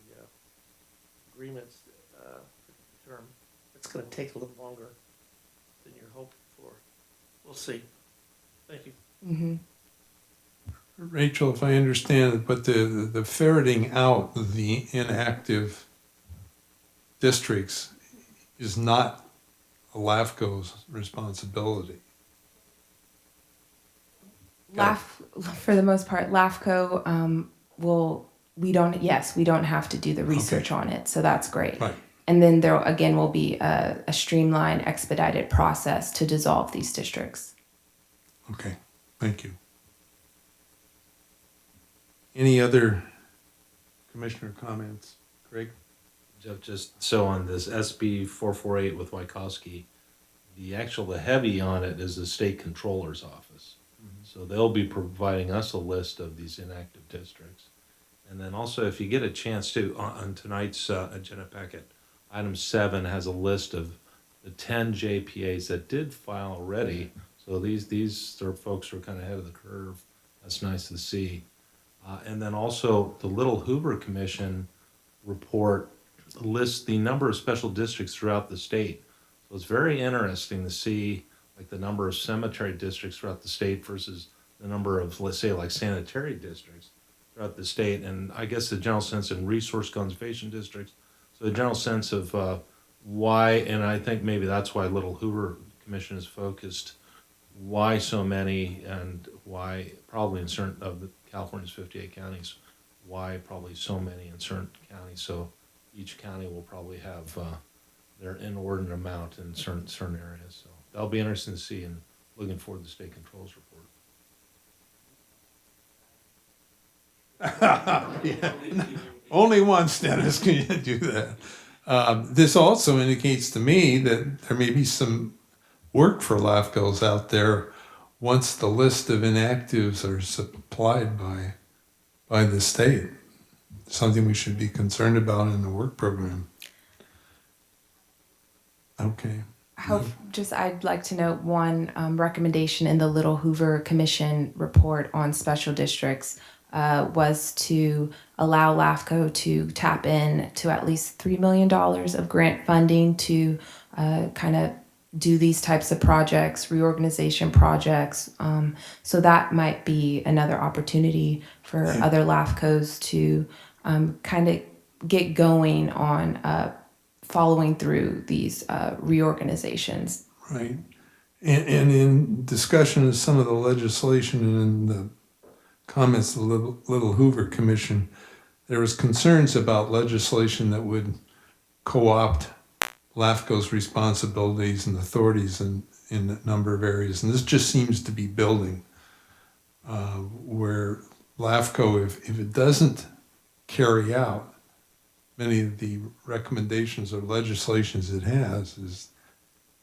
agreements for the term. It's going to take a little longer than you're hoping for. We'll see. Thank you. Mm-hmm. Rachel, if I understand it, but the ferreting out the inactive districts is not a LAFCO's responsibility. For the most part, LAFCO we don't have to do the research on it, so that's great. Right. And then there again will be a streamlined, expedited process to dissolve these districts. Okay, thank you. Any other commissioner comments? Greg? Jeff, just so on this SB 448 with Wykowski, the heavy on it is the state controller's office. So they'll be providing us a list of these inactive districts. And then also, if you get a chance to, on tonight's agenda packet, item 7 has a list of the 10 JPAs that did file already. So these are folks who are kind of ahead of the curve. That's nice to see. And then also, the Little Hoover Commission report lists the number of special districts throughout the state. So it's very interesting to see like the number of cemetery districts throughout the state versus the number of, let's say, like sanitary districts throughout the state. And I guess the general sense in resource conservation districts. So the general sense of why, and I think maybe that's why Little Hoover Commission is focused, why so many and why probably in certain of the California's 58 counties, why probably so many in certain counties. So each county will probably have their inordinate amount in certain areas. So that'll be interesting to see, and looking forward to the state controls report. Yeah. Only once, Dennis, can you do that. This also indicates to me that there may be some work for LAFCOs out there once the list of inactives are supplied by the state. Something we should be concerned about in the work program. Okay. I'd like to note one recommendation in the Little Hoover Commission report on special districts was to allow LAFCO to tap in to at least $3 million of grant funding to kind of do these types of projects, reorganization projects. So that might be another opportunity for other LAFCOs to kind of get going on following through these reorganizations. Right. And in discussion of some of the legislation and in the comments of the Little Hoover Commission, there was concerns about legislation that would co-opt LAFCO's responsibilities and authorities in a number of areas. And this just seems to be building where LAFCO, if it doesn't carry out many of the recommendations or legislations it has, is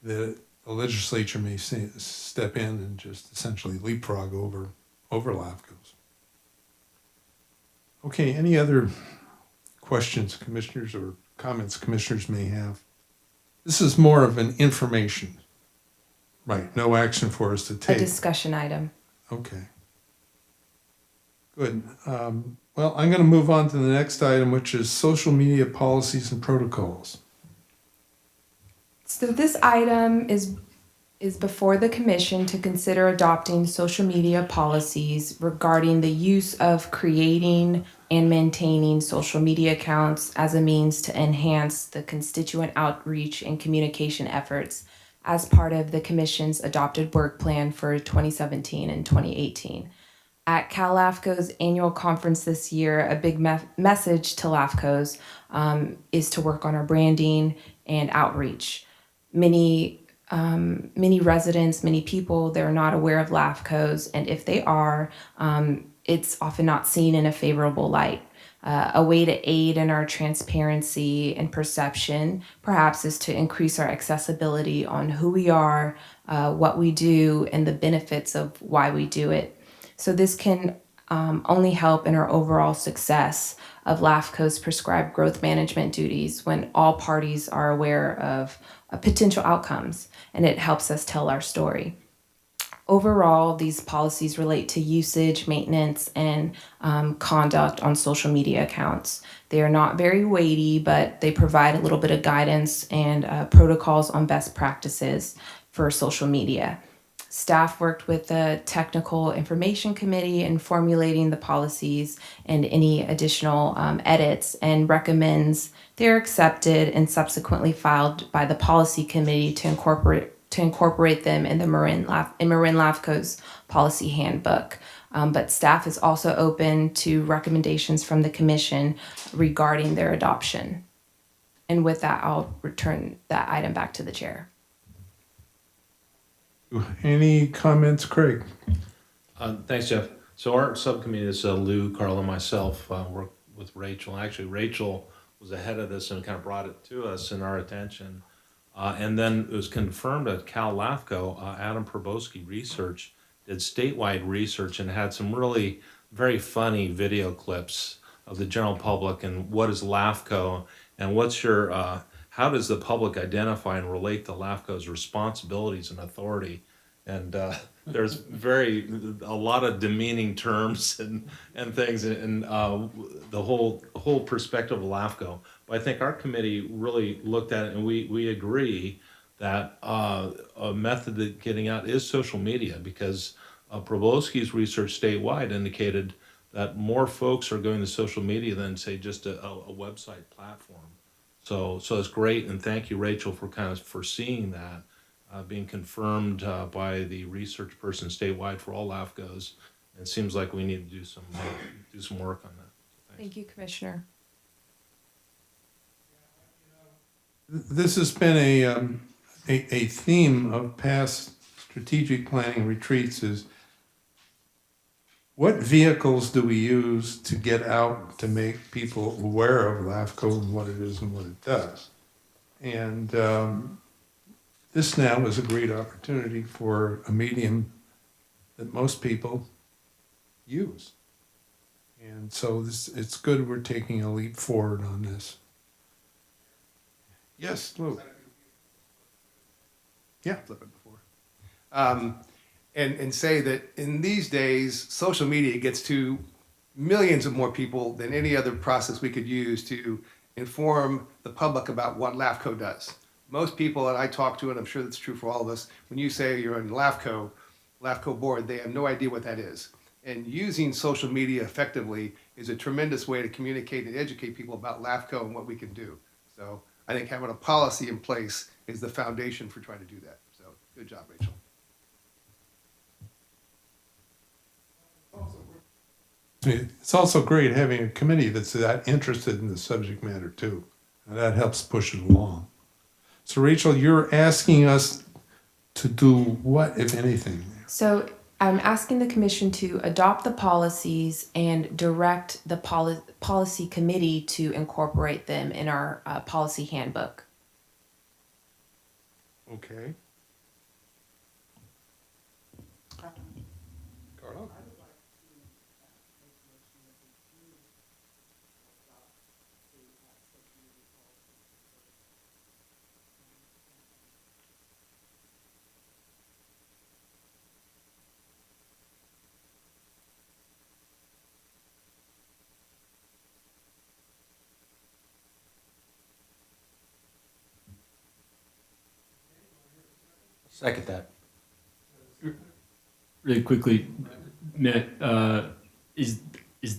that the legislature may step in and just essentially leapfrog over LAFCOs. Okay, any other questions commissioners or comments commissioners may have? This is more of an information. Right, no action for us to A take. discussion item. Okay. Good. Well, I'm going to move on to the next item, which is social media policies and protocols. So this item is before the commission to consider adopting social media policies regarding the use of creating and maintaining social media accounts as a means to enhance the constituent outreach and communication efforts as part of the commission's adopted work plan for 2017 and 2018. At Cal LAFCO's annual conference this year, a big message to LAFCOs is to work on our branding and outreach. Many residents, many people, they're not aware of LAFCOs, and if they are, it's often not seen in a favorable light. A way to aid in our transparency and perception, perhaps, is to increase our accessibility on who we are, what we do, and the benefits of why we do it. So this can only help in our overall success of LAFCO's prescribed growth management duties when all parties are aware of potential outcomes, and it helps us tell our story. Overall, these policies relate to usage, maintenance, and conduct on social media accounts. They are not very weighty, but they provide a little bit of guidance and protocols on best practices for social media. Staff worked with the Technical Information Committee in formulating the policies and any additional edits, and recommends they're accepted and subsequently filed by the Policy Committee to incorporate them in the Marin LAFCO's policy handbook. But staff is also open to recommendations from the commission regarding their adoption. And with that, I'll return that item back to the chair. Any comments, Craig? Thanks, Jeff. So our subcommittee is Lou, Carl, and myself work with Rachel. Actually, Rachel was ahead of this and kind of brought it to us and our attention. And then it was confirmed at Cal LAFCO, Adam Proboski Research did statewide research and had some really very funny video clips of the general public and what is LAFCO and what's your, how does the public identify and relate to LAFCO's responsibilities and authority? And there's a lot of demeaning terms and things and the whole perspective of LAFCO. But I think our committee really looked at it and we agree that a method of getting out is social media because Probowski's research statewide indicated that more folks are going to social media than say just a website platform. So it's great, and thank you, Rachel, for kind of foreseeing that, being confirmed by the research person statewide for all LAFCOs. It seems like we need to do some work on that. Thanks. Thank you, Commissioner. This has been a theme of past strategic planning retreats is what vehicles do we use to get out to make people aware of LAFCO and what it is and what it does? And this now is a great opportunity for a medium that most people use. And so it's good we're taking a leap forward on this. Yes, Lou. Yeah, flip it before. And say that in these days, social media gets to millions of more people than any other process we could use to inform the public about what LAFCO does. Most people that I talk to, and I'm sure that's true for all of us, when you say you're on LAFCO board, they have no idea what that is. And using social media effectively is a tremendous way to communicate and educate people about LAFCO and what we can do. So I think having a policy in place is the foundation for trying to do that. So good job, Rachel. It's also great having a committee that's that interested in the subject matter too. And that helps push it along. So Rachel, you're asking us to do what, if anything? So I'm asking the commission to adopt the policies and direct the policy committee to incorporate them in our policy handbook. Okay. Carlo? Second that. Really quickly, Matt, is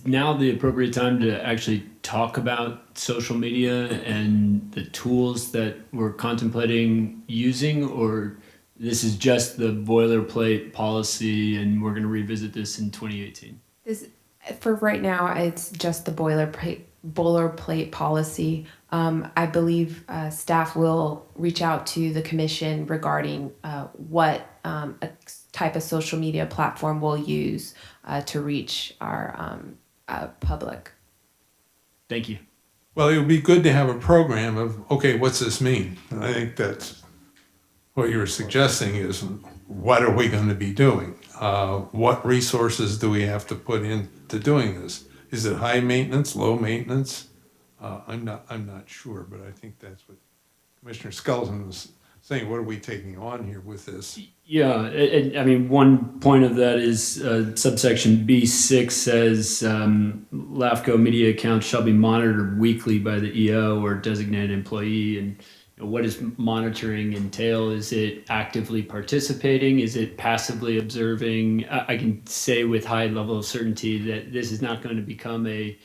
now the appropriate time to actually talk about social media and the tools that we're contemplating using, or this is just the boilerplate policy and we're going to revisit this in 2018? For right now, it's just the boilerplate policy. I believe staff will reach out to the commission regarding what a type of social media platform we'll use to reach our public. Thank you. Well, it would be good to have a program of, okay, what's this mean? And I think that's what you were suggesting is what are we going to be doing? What resources do we have to put into doing this? Is it high maintenance, low maintenance? I'm not sure, but I think that's what Commissioner Skelton was saying. What are we taking on here with this? Yeah, I mean, one point of that is subsection B6 says LAFCO media accounts shall be monitored weekly by the EO or designated employee. And what does monitoring entail? Is it actively participating? Is it passively observing? I can say with high level of certainty that this is not going to become a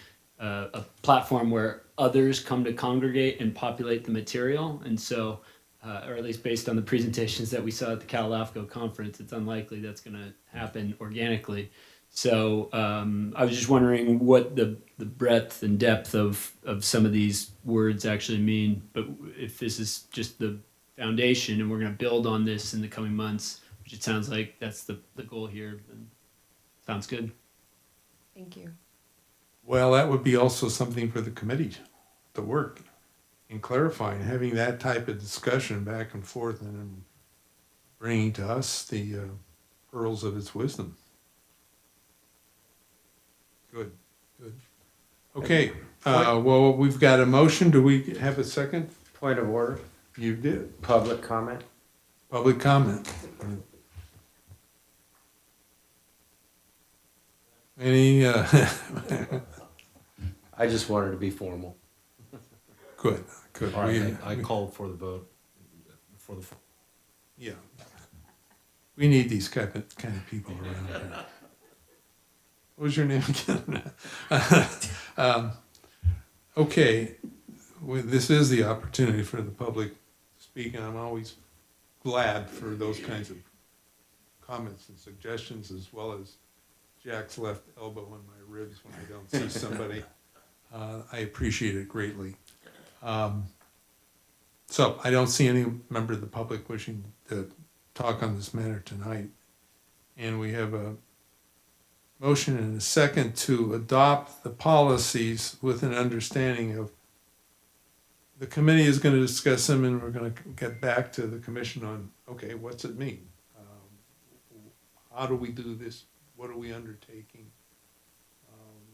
platform where others come to congregate and populate the material. And so, or at least based on the presentations that we saw at the Cal LAFCO conference, it's unlikely that's going to happen organically. So I was just wondering what the breadth and depth of some of these words actually mean. But if this is just the foundation and we're going to build on this in the coming months, which it sounds like that's the goal here, then sounds good. Thank you. Well, that would be also something for the committee to work in clarifying, having that type of discussion back and forth and then bringing to us the pearls of its wisdom. Good, good. Okay, well, we've got a motion. Do we have a second? Point of order, You did. public comment. Public comment. Any, I just wanted to be formal. good, good. All right, We- I called for the vote for the. Yeah. We need these kind of people around here. What was your name again? Okay, this is the opportunity for the public to speak, and I'm always glad for those kinds of comments and suggestions, as well as Jack's left elbow in my ribs when I don't see somebody. I appreciate it greatly. So I don't see any member of the public wishing to talk on this matter tonight. And we have a motion and a second to adopt the policies with an understanding of the committee is going to discuss them, and we're going to get back to the commission on, okay, what's it mean? How do we do this? What are we undertaking?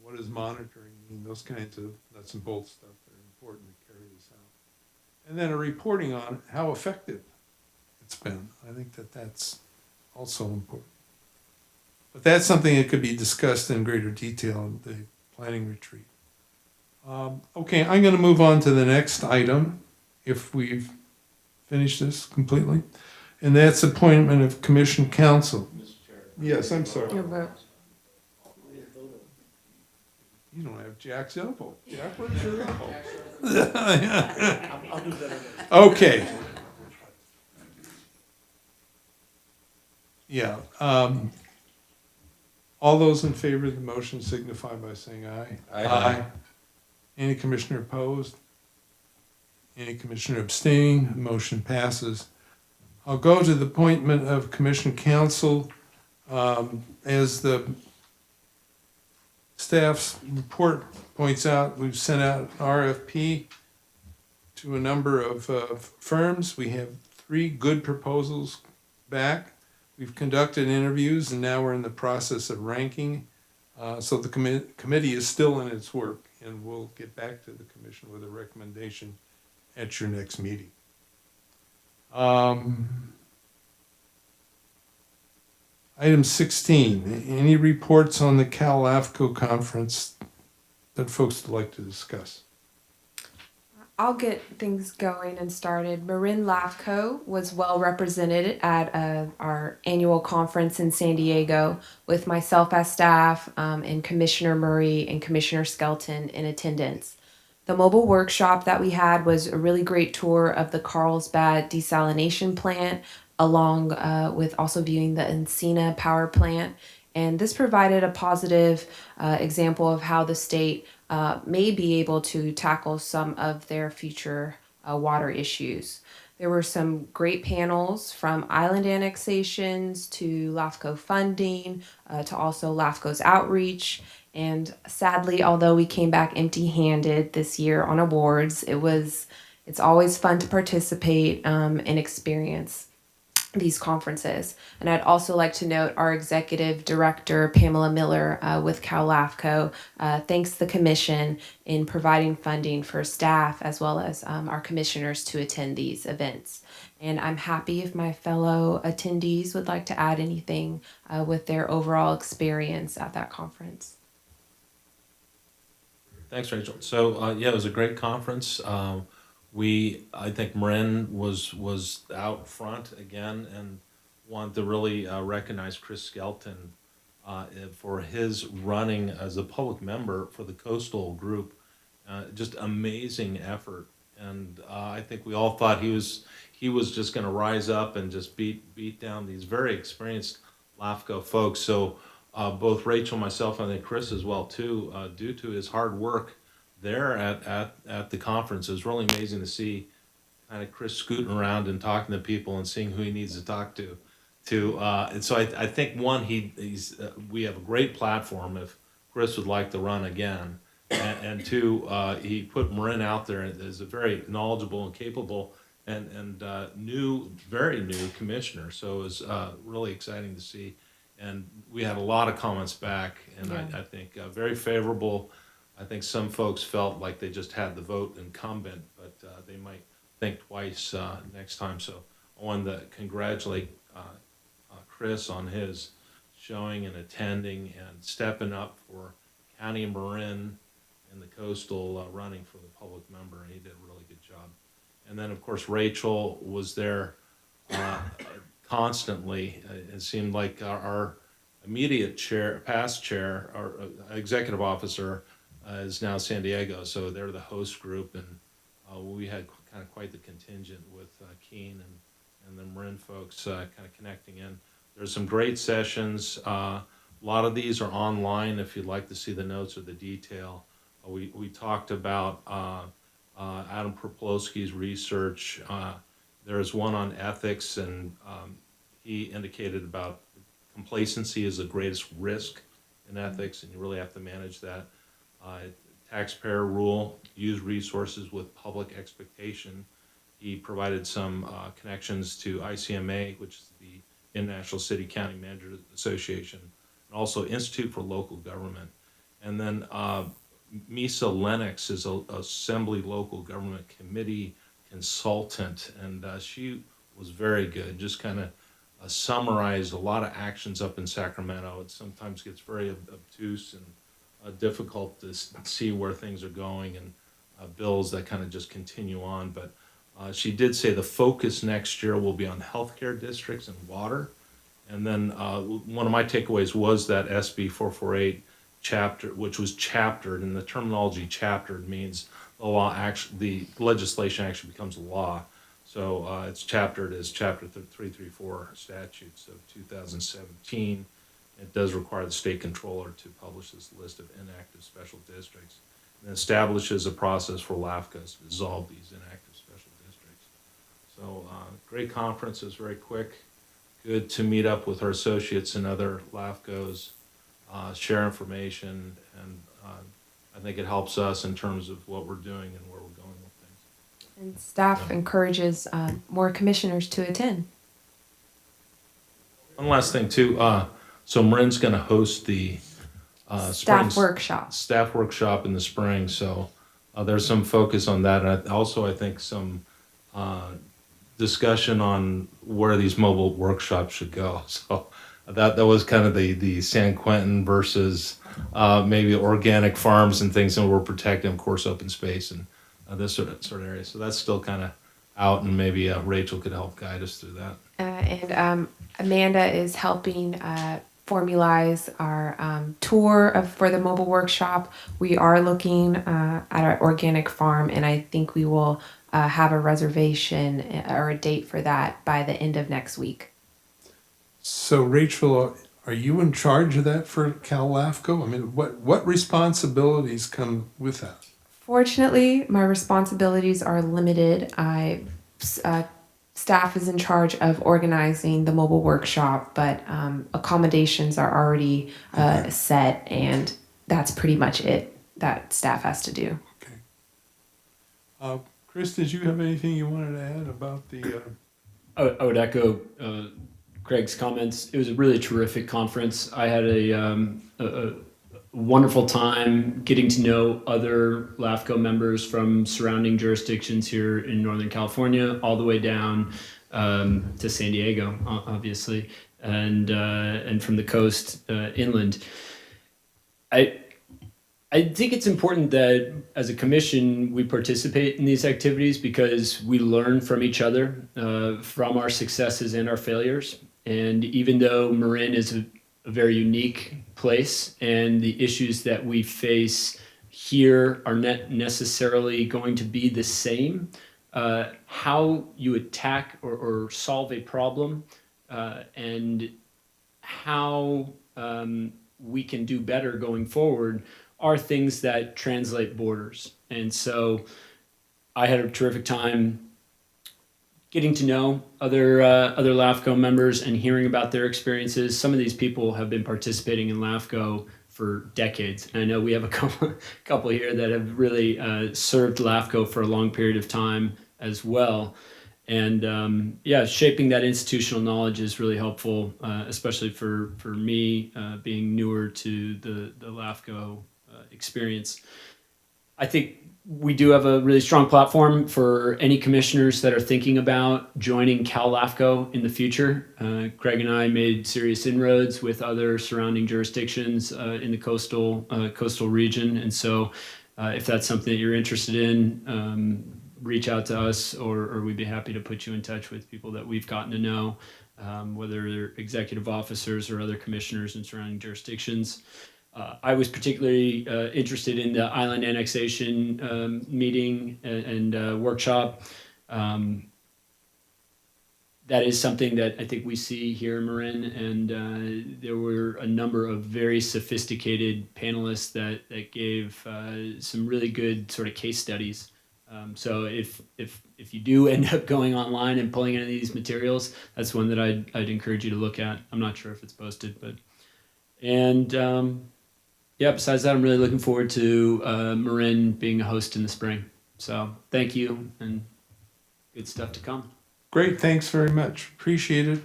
What does monitoring mean? Those kinds of nuts and bolts stuff that are important to carry this out. And then a reporting on how effective it's been. I think that that's also important. But that's something that could be discussed in greater detail in the planning retreat. Okay, I'm going to move on to the next item, if we've finished this completely. And that's appointment of commission council. Yes, I'm sorry. Your vote. You don't have Jack's elbow. Jack, where's your elbow? Okay. Yeah. All those in favor of the motion signify by saying aye. Aye. Any commissioner opposed? Any commissioner abstaining? Motion passes. I'll go to the appointment of commission council. As the staff's report points out, we've sent out an RFP to a number of firms. We have 3 good proposals back. We've conducted interviews, and now we're in the process of ranking. So the committee is still in its work, and we'll get back to the commission with a recommendation at your next meeting. Item 16, any reports on the Cal LAFCO conference that folks would like to discuss? I'll get things going and started. Marin LAFCO was well represented at our annual conference in San Diego with myself as staff and Commissioner Murray and Commissioner Skelton in attendance. The mobile workshop that we had was a really great tour of the Carlsbad desalination plant, along with also viewing the Encina power plant. And this provided a positive example of how the state may be able to tackle some of their future water issues. There were some great panels from island annexations to LAFCO funding to also LAFCO's outreach. And sadly, although we came back empty-handed this year on awards, it's always fun to participate and experience these conferences. And I'd also like to note our executive director, Pamela Miller, with Cal LAFCO, thanks the commission in providing funding for staff as well as our commissioners to attend these events. And I'm happy if my fellow attendees would like to add anything with their overall experience at that conference. Thanks, Rachel. So, yeah, it was a great conference. I think Marin was out front again, and wanted to really recognize Chris Skelton for his running as a public member for the coastal group. Just amazing effort, and I think we all thought he was just going to rise up and just beat down these very experienced LAFCO folks. So both Rachel, myself, and I think Chris as well too, due to his hard work there at the conference. It was really amazing to see kind of Chris scooting around and talking to people and seeing who he needs to talk to. And so I think one, we have a great platform if Chris would like to run again, and 2, he put Marin out there as a very knowledgeable and capable and very new commissioner. So it was really exciting to see. And we had a lot of comments back, and Yeah. I think very favorable. I think some folks felt like they just had the vote incumbent, but they might think twice next time. So I wanted to congratulate Chris on his showing and attending and stepping up for County of Marin and the coastal running for the public member, and he did a really good job. And then, of course, Rachel was there constantly. It seemed like our immediate chair, past chair, our executive officer is now San Diego, so they're the host group, and we had kind of quite the contingent with Keene and the Marin folks kind of connecting in. There's some great sessions. A lot of these are online if you'd like to see the notes or the detail. We talked about Adam Proplowski's research. There's one on ethics, and he indicated about complacency is the greatest risk in ethics, and you really have to manage that. Taxpayer rule, use resources with public expectation. He provided some connections to ICMA, which is the International City County Managers Association, and also Institute for Local Government. And then Misa Lennox is a Assembly Local Government Committee consultant, and she was very good. Just kind of summarized a lot of actions up in Sacramento. It sometimes gets very obtuse and difficult to see where things are going, and bills that kind of just continue on. But she did say the focus next year will be on healthcare districts and water. And then one of my takeaways was that SB 448 chapter, which was chaptered, and the terminology chaptered means the law the legislation actually becomes law. So it's chaptered as Chapter 334 statutes of 2017. It does require the state controller to publish this list of inactive special districts, and establishes a process for LAFCOs to dissolve these inactive special districts. So great conference. It was very quick. Good to meet up with our associates and other LAFCOs, share information, and I think it helps us in terms of what we're doing and where we're going with things. And staff encourages more commissioners to attend. One last thing too. So Marin's going to host the Staff workshop. staff workshop in the spring. So there's some focus on that, and also I think some discussion on where these mobile workshops should go. So that was kind of the San Quentin versus maybe organic farms and things, and we're protecting, of course, open space and this sort of area. So that's still kind of out, and maybe Rachel could help guide us through that. And Amanda is helping formalize our tour for the mobile workshop. We are looking at our organic farm, and I think we will have a reservation or a date for that by the end of next week. So Rachel, are you in charge of that for Cal LAFCO? I mean, what responsibilities come with that? Fortunately, my responsibilities are limited. Staff is in charge of organizing the mobile workshop, but accommodations are already set, and that's pretty much it that staff has to do. Okay. Chris, did you have anything you wanted to add about the? I would echo Craig's comments. It was a really terrific conference. I had a wonderful time getting to know other LAFCO members from surrounding jurisdictions here in Northern California, all the way down to San Diego, obviously, and from the coast inland. I think it's important that as a commission we participate in these activities because we learn from each other, from our successes and our failures. And even though Marin is a very unique place, and the issues that we face here are not necessarily going to be the same, how you attack or solve a problem, and how we can do better going forward are things that translate borders. And so I had a terrific time getting to know other LAFCO members and hearing about their experiences. Some of these people have been participating in LAFCO for decades. And I know we have a couple here that have really served LAFCO for a long period of time as well. And yeah, shaping that institutional knowledge is really helpful, especially for me being newer to the LAFCO experience. I think we do have a really strong platform for any commissioners that are thinking about joining Cal LAFCO in the future. Craig and I made serious inroads with other surrounding jurisdictions in the coastal region, and so if that's something that you're interested in, reach out to us, or we'd be happy to put you in touch with people that we've gotten to know, whether they're executive officers or other commissioners in surrounding jurisdictions. I was particularly interested in the island annexation meeting and workshop. That is something that I think we see here in Marin, and there were a number of very sophisticated panelists that gave some really good sort of case studies. So if you do end up going online and pulling any of these materials, that's one that I'd encourage you to look at. I'm not sure if it's posted, but yeah, besides that, I'm really looking forward to Marin being a host in the spring. So thank you, and good stuff to come. Great, thanks very much. Appreciate it.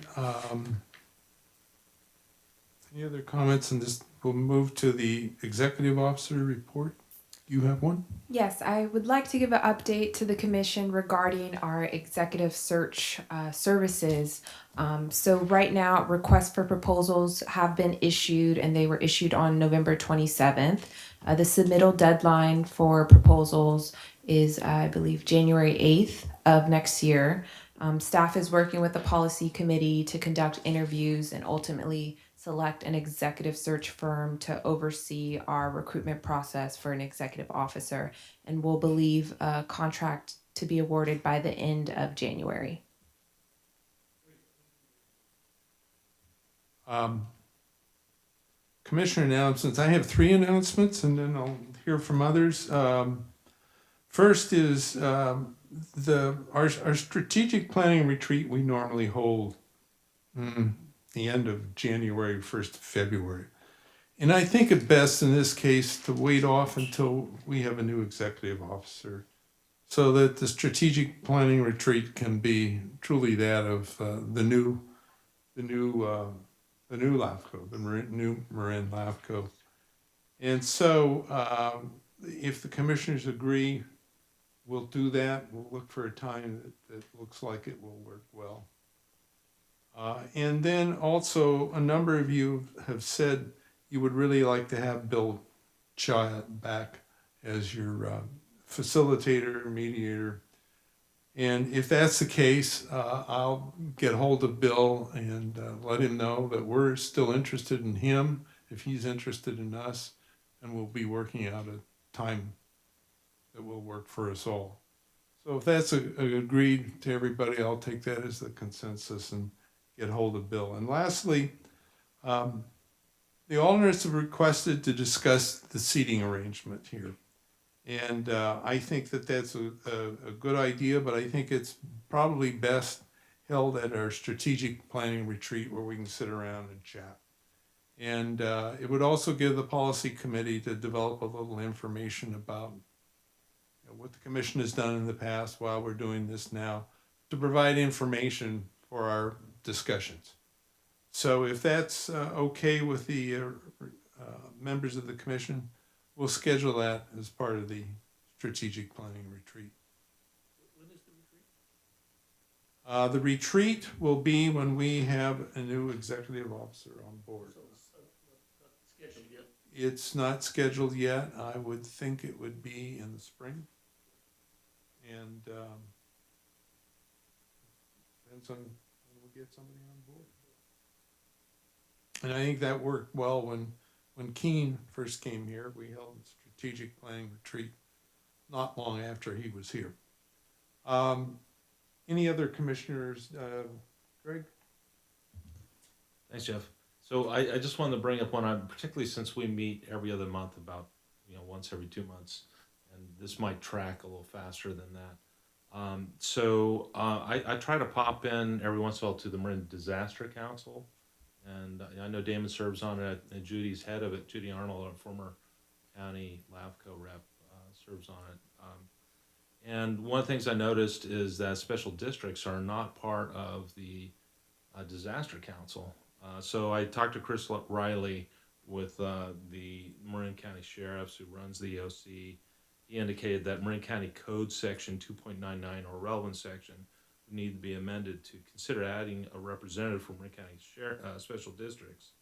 Any other comments on this? We'll move to the executive officer report. You have one? Yes, I would like to give an update to the commission regarding our executive search services. So right now, requests for proposals have been issued, and they were issued on November 27th. The submittal deadline for proposals is, I believe, January 8th of next year. Staff is working with the policy committee to conduct interviews and ultimately select an executive search firm to oversee our recruitment process for an executive officer, and we'll believe a contract to be awarded by the end of January. Commissioner announcements. I have 3 announcements, and then I'll hear from others. First is our strategic planning retreat we normally hold the end of January, 1st of February. And I think it best in this case to wait off until we have a new executive officer, so that the strategic planning retreat can be truly that of the new LAFCO, the new Marin LAFCO. And so if the commissioners agree, we'll do that. We'll look for a time that looks like it will work well. And then also, a number of you have said you would really like to have Bill Child back as your facilitator, mediator. And if that's the case, I'll get hold of Bill and let him know that we're still interested in him, if he's interested in us, and we'll be working out a time that will work for us all. So if that's agreed to everybody, I'll take that as the consensus and get hold of Bill. And lastly, the alternates have requested to discuss the seating arrangement here. And I think that that's a good idea, but I think it's probably best held at our strategic planning retreat where we can sit around and chat. And it would also give the policy committee to develop a little information about what the commission has done in the past while we're doing this now, to provide information for our discussions. So if that's okay with the members of the commission, we'll schedule that as part of the strategic planning retreat. When is the retreat? The retreat will be when we have a new executive officer on board. So it's not scheduled yet. It's not scheduled yet. I would think it would be in the spring. And depends on when we get somebody on board. And I think that worked well when Keene first came here. We held a strategic planning retreat not long after he was here. Any other commissioners? Greg? Thanks, Jeff. So I just wanted to bring up one, particularly since we meet every other month, about once every 2 months, and this might track a little faster than that. I try to pop in every once in a while to the Marin Disaster Council, and I know Damon serves on it, and Judy's head of it. Judy Arnold, a former county LAFCO rep, serves on it. And one of the things I noticed is that special districts are not part of the disaster council. So I talked to Chris Riley with the Marin County Sheriffs who runs the EOC. He indicated that Marin County Code Section 2.99 or relevant section would need to be amended to consider adding a representative from Marin County special districts.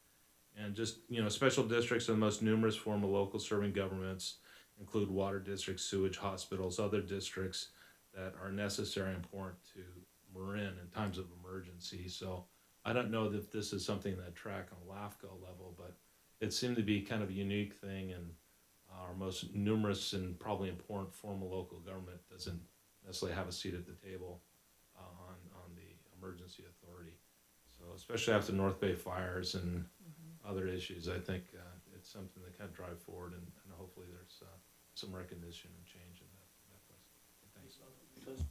And just, special districts are the most numerous form of local serving governments, include water districts, sewage, hospitals, other districts that are necessary and important to Marin in times of emergency. So I don't know if this is something that track on a LAFCO level, but it seemed to be kind of a unique thing, and our most numerous and probably important form of local government doesn't necessarily have a seat at the table on the emergency authority. So especially after North Bay fires and other issues, I think it's something that kind of drive forward, and hopefully there's some recognition and change in that place. Thanks.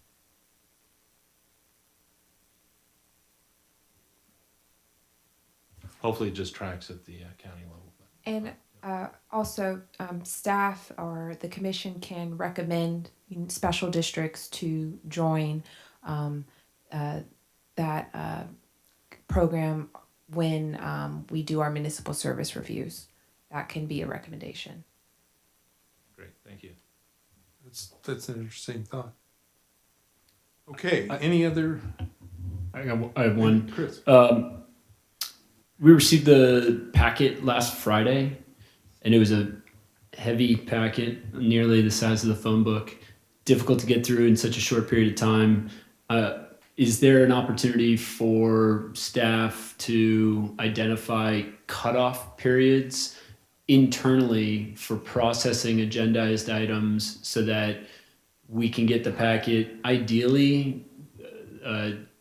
Hopefully it just tracks at the county level. But, And also, staff or the commission can recommend special districts to join that program when we do our municipal service reviews. That can be a recommendation. great, thank you. That's an interesting thought. Okay, any other? I have one. Chris? We received the packet last Friday, and it was a heavy packet, nearly the size of the phone book. Difficult to get through in such a short period of time. Is there an opportunity for staff to identify cutoff periods internally for processing agendized items so that we can get the packet ideally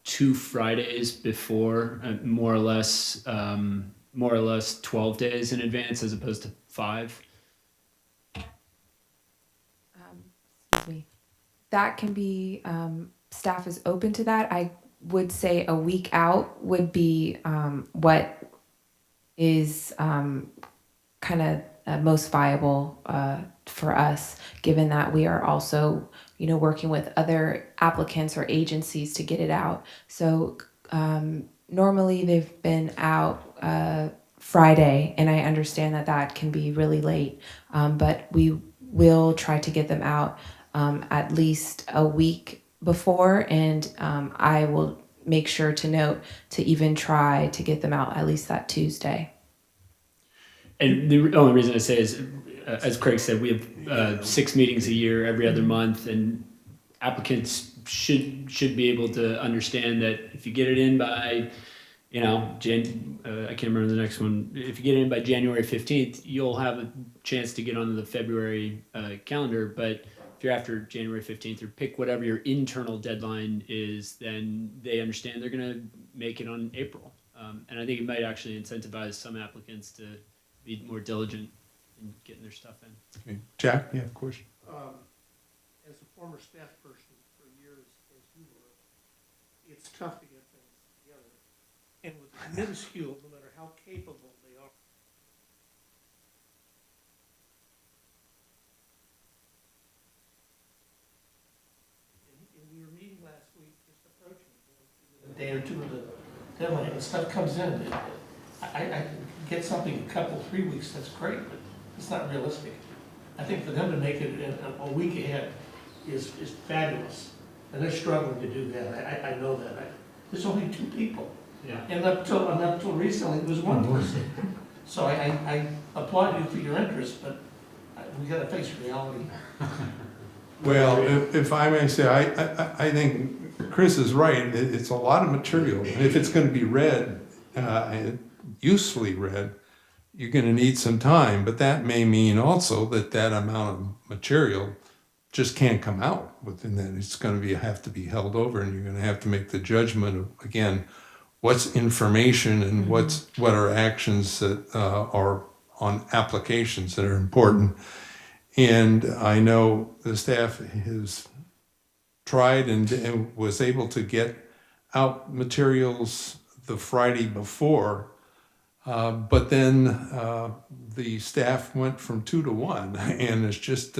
2 Fridays before, more or less 12 days in advance as opposed to 5? Excuse me. That can be, staff is open to that. I would say a week out would be what is kind of most viable for us, given that we are also, working with other applicants or agencies to get it out. So normally they've been out Friday, and I understand that that can be really late, but we will try to get them out at least a week before, and I will make sure to note to even try to get them out at least that Tuesday. And the only reason I say is, as Craig said, we have 6 meetings a year, every other month, and applicants should be able to understand that if you get it in by, I can't remember the next one. If you get it in by January 15th, you'll have a chance to get onto the February calendar. But if you're after January 15th, or pick whatever your internal deadline is, then they understand they're going to make it on April. And I think it might actually incentivize some applicants to be more diligent in getting their stuff in. Okay. Jack, yeah, of course. As a former staff person for years, as you were, it's tough to get things together. And with minuscule, no matter how capable they are. And we were meeting last week, just approaching a day or two of the deadline, and stuff comes in. I can get something a couple, 3 weeks, that's great, but it's not realistic. I think for them to make it a week ahead is fabulous, and they're struggling to do that. I know that. There's only 2 people. Yeah. And up till recently, it was 1 person. So I applaud you for your interest, but we gotta face reality. Well, if I may say, I think Chris is right. It's a lot of material. And if it's going to be read, usefully read, you're going to need some time. But that may mean also that amount of material just can't come out within that. It's going to have to be held over, and you're going to have to make the judgment of, again, what's information and what are actions that are on applications that are important. And I know the staff has tried and was able to get out materials the Friday before, but then the staff went from 2 to 1, and it's just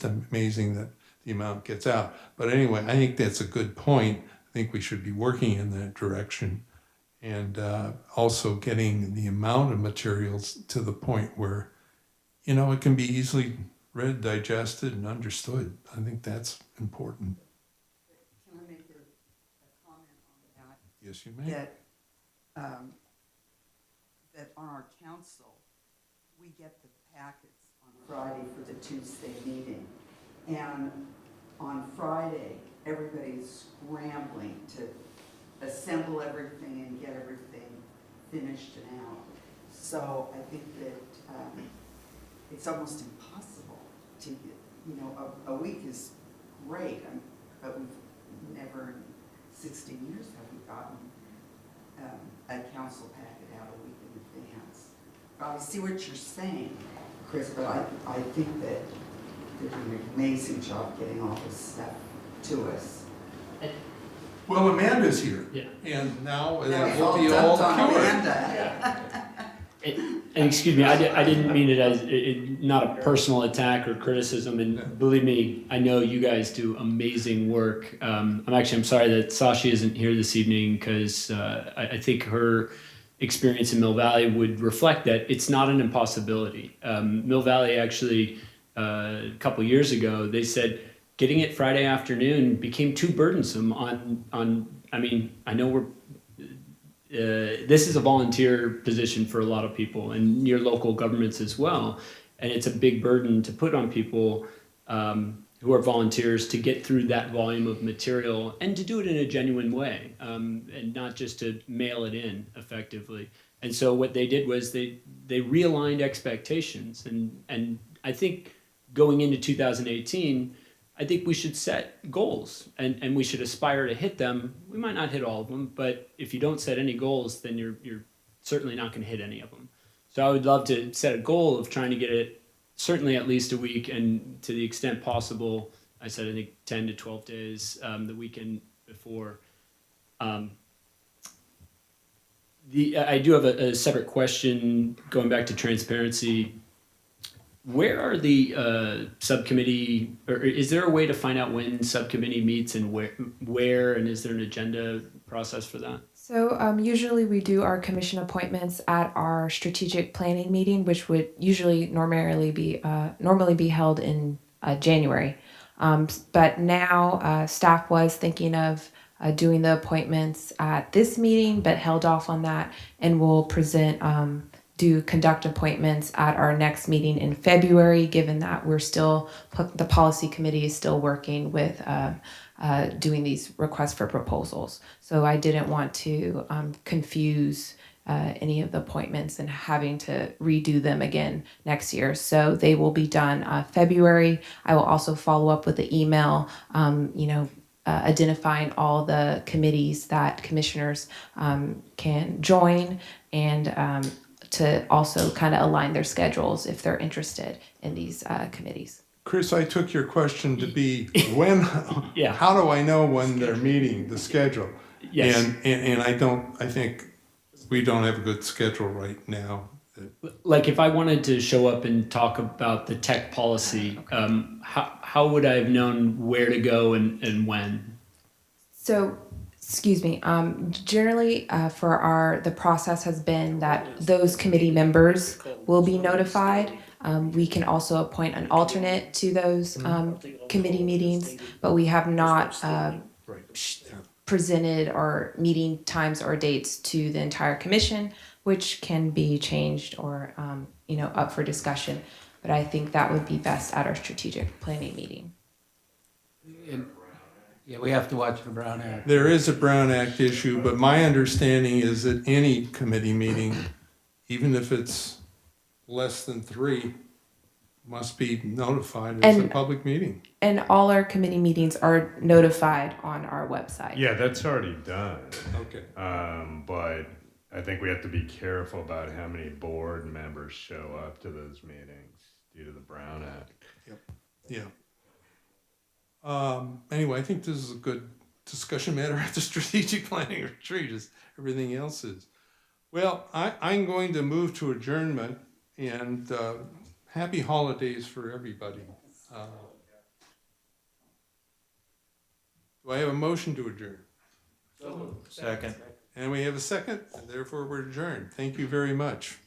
amazing that the amount gets out. But anyway, I think that's a good point. I think we should be working in that direction. And also getting the amount of materials to the point where, you know, it can be easily read, digested, and understood. I think that's important. Can I make a comment on that? Yes, you may. That on our council, we get the packets on Friday for the Tuesday meeting. And on Friday, everybody's scrambling to assemble everything and get everything finished and out. So I think that it's almost impossible to get, you know, a week is great, but we've never in 16 years have we gotten a council packet out a week in advance. I see what you're saying, Chris, but I think that they're doing an amazing job getting all this stuff to us. Well, Amanda's here. Yeah. And now Now that it's will all be all dumped on cured. Amanda. And excuse me, I didn't mean it as not a personal attack or criticism. And believe me, I know you guys do amazing work. I'm sorry that Sashi isn't here this evening because I think her experience in Mill Valley would reflect that it's not an impossibility. Mill Valley actually, a couple years ago, they said getting it Friday afternoon became too burdensome on. I mean, I know we're. This is a volunteer position for a lot of people and your local governments as well. And it's a big burden to put on people who are volunteers to get through that volume of material and to do it in a genuine way and not just to mail it in effectively. And so what they did was they realigned expectations. And I think going into 2018, I think we should set goals and we should aspire to hit them. We might not hit all of them, but if you don't set any goals, then you're certainly not going to hit any of them. So I would love to set a goal of trying to get it certainly at least a week, and to the extent possible, I said I think 10 to 12 days, the weekend before. I do have a separate question going back to transparency. Where are the subcommittee, or is there a way to find out when subcommittee meets and where, and is there an agenda process for that? So usually we do our commission appointments at our strategic planning meeting, which would usually normally be held in January. But now staff was thinking of doing the appointments at this meeting, but held off on that, and will conduct appointments at our next meeting in February, given that the policy committee is still working with doing these requests for proposals. So I didn't want to confuse any of the appointments and having to redo them again next year. So they will be done February. I will also follow up with the email, identifying all the committees that commissioners can join, and to also kind of align their schedules if they're interested in these committees. Chris, I took your question to be when, Yeah. how do I know when they're meeting, the schedule? Yes. And I think we don't have a good schedule right now. Like if I wanted to show up and talk about the tech policy, how would I have known where to go and when? So, excuse me. Generally, the process has been that those committee members will be notified. We can also appoint an alternate to those committee meetings, but we have not presented our meeting times or dates to the entire commission, which can be changed or up for discussion. But I think that would be best at our strategic planning meeting. Yeah, we have to watch the Brown Act. There is a Brown Act issue, but my understanding is that any committee meeting, even if it's less than 3, must be notified as a And- public meeting. And all our committee meetings are notified on our website. Yeah, that's already done. Okay. But I think we have to be careful about how many board members show up to those meetings due to the Brown Act. Yeah. Anyway, I think this is a good discussion matter at the strategic planning retreat, as everything else is. Well, I'm going to move to adjournment, and happy holidays for everybody. Do I have a motion to adjourn? Second. And we have a second, and therefore we're adjourned. Thank you very much.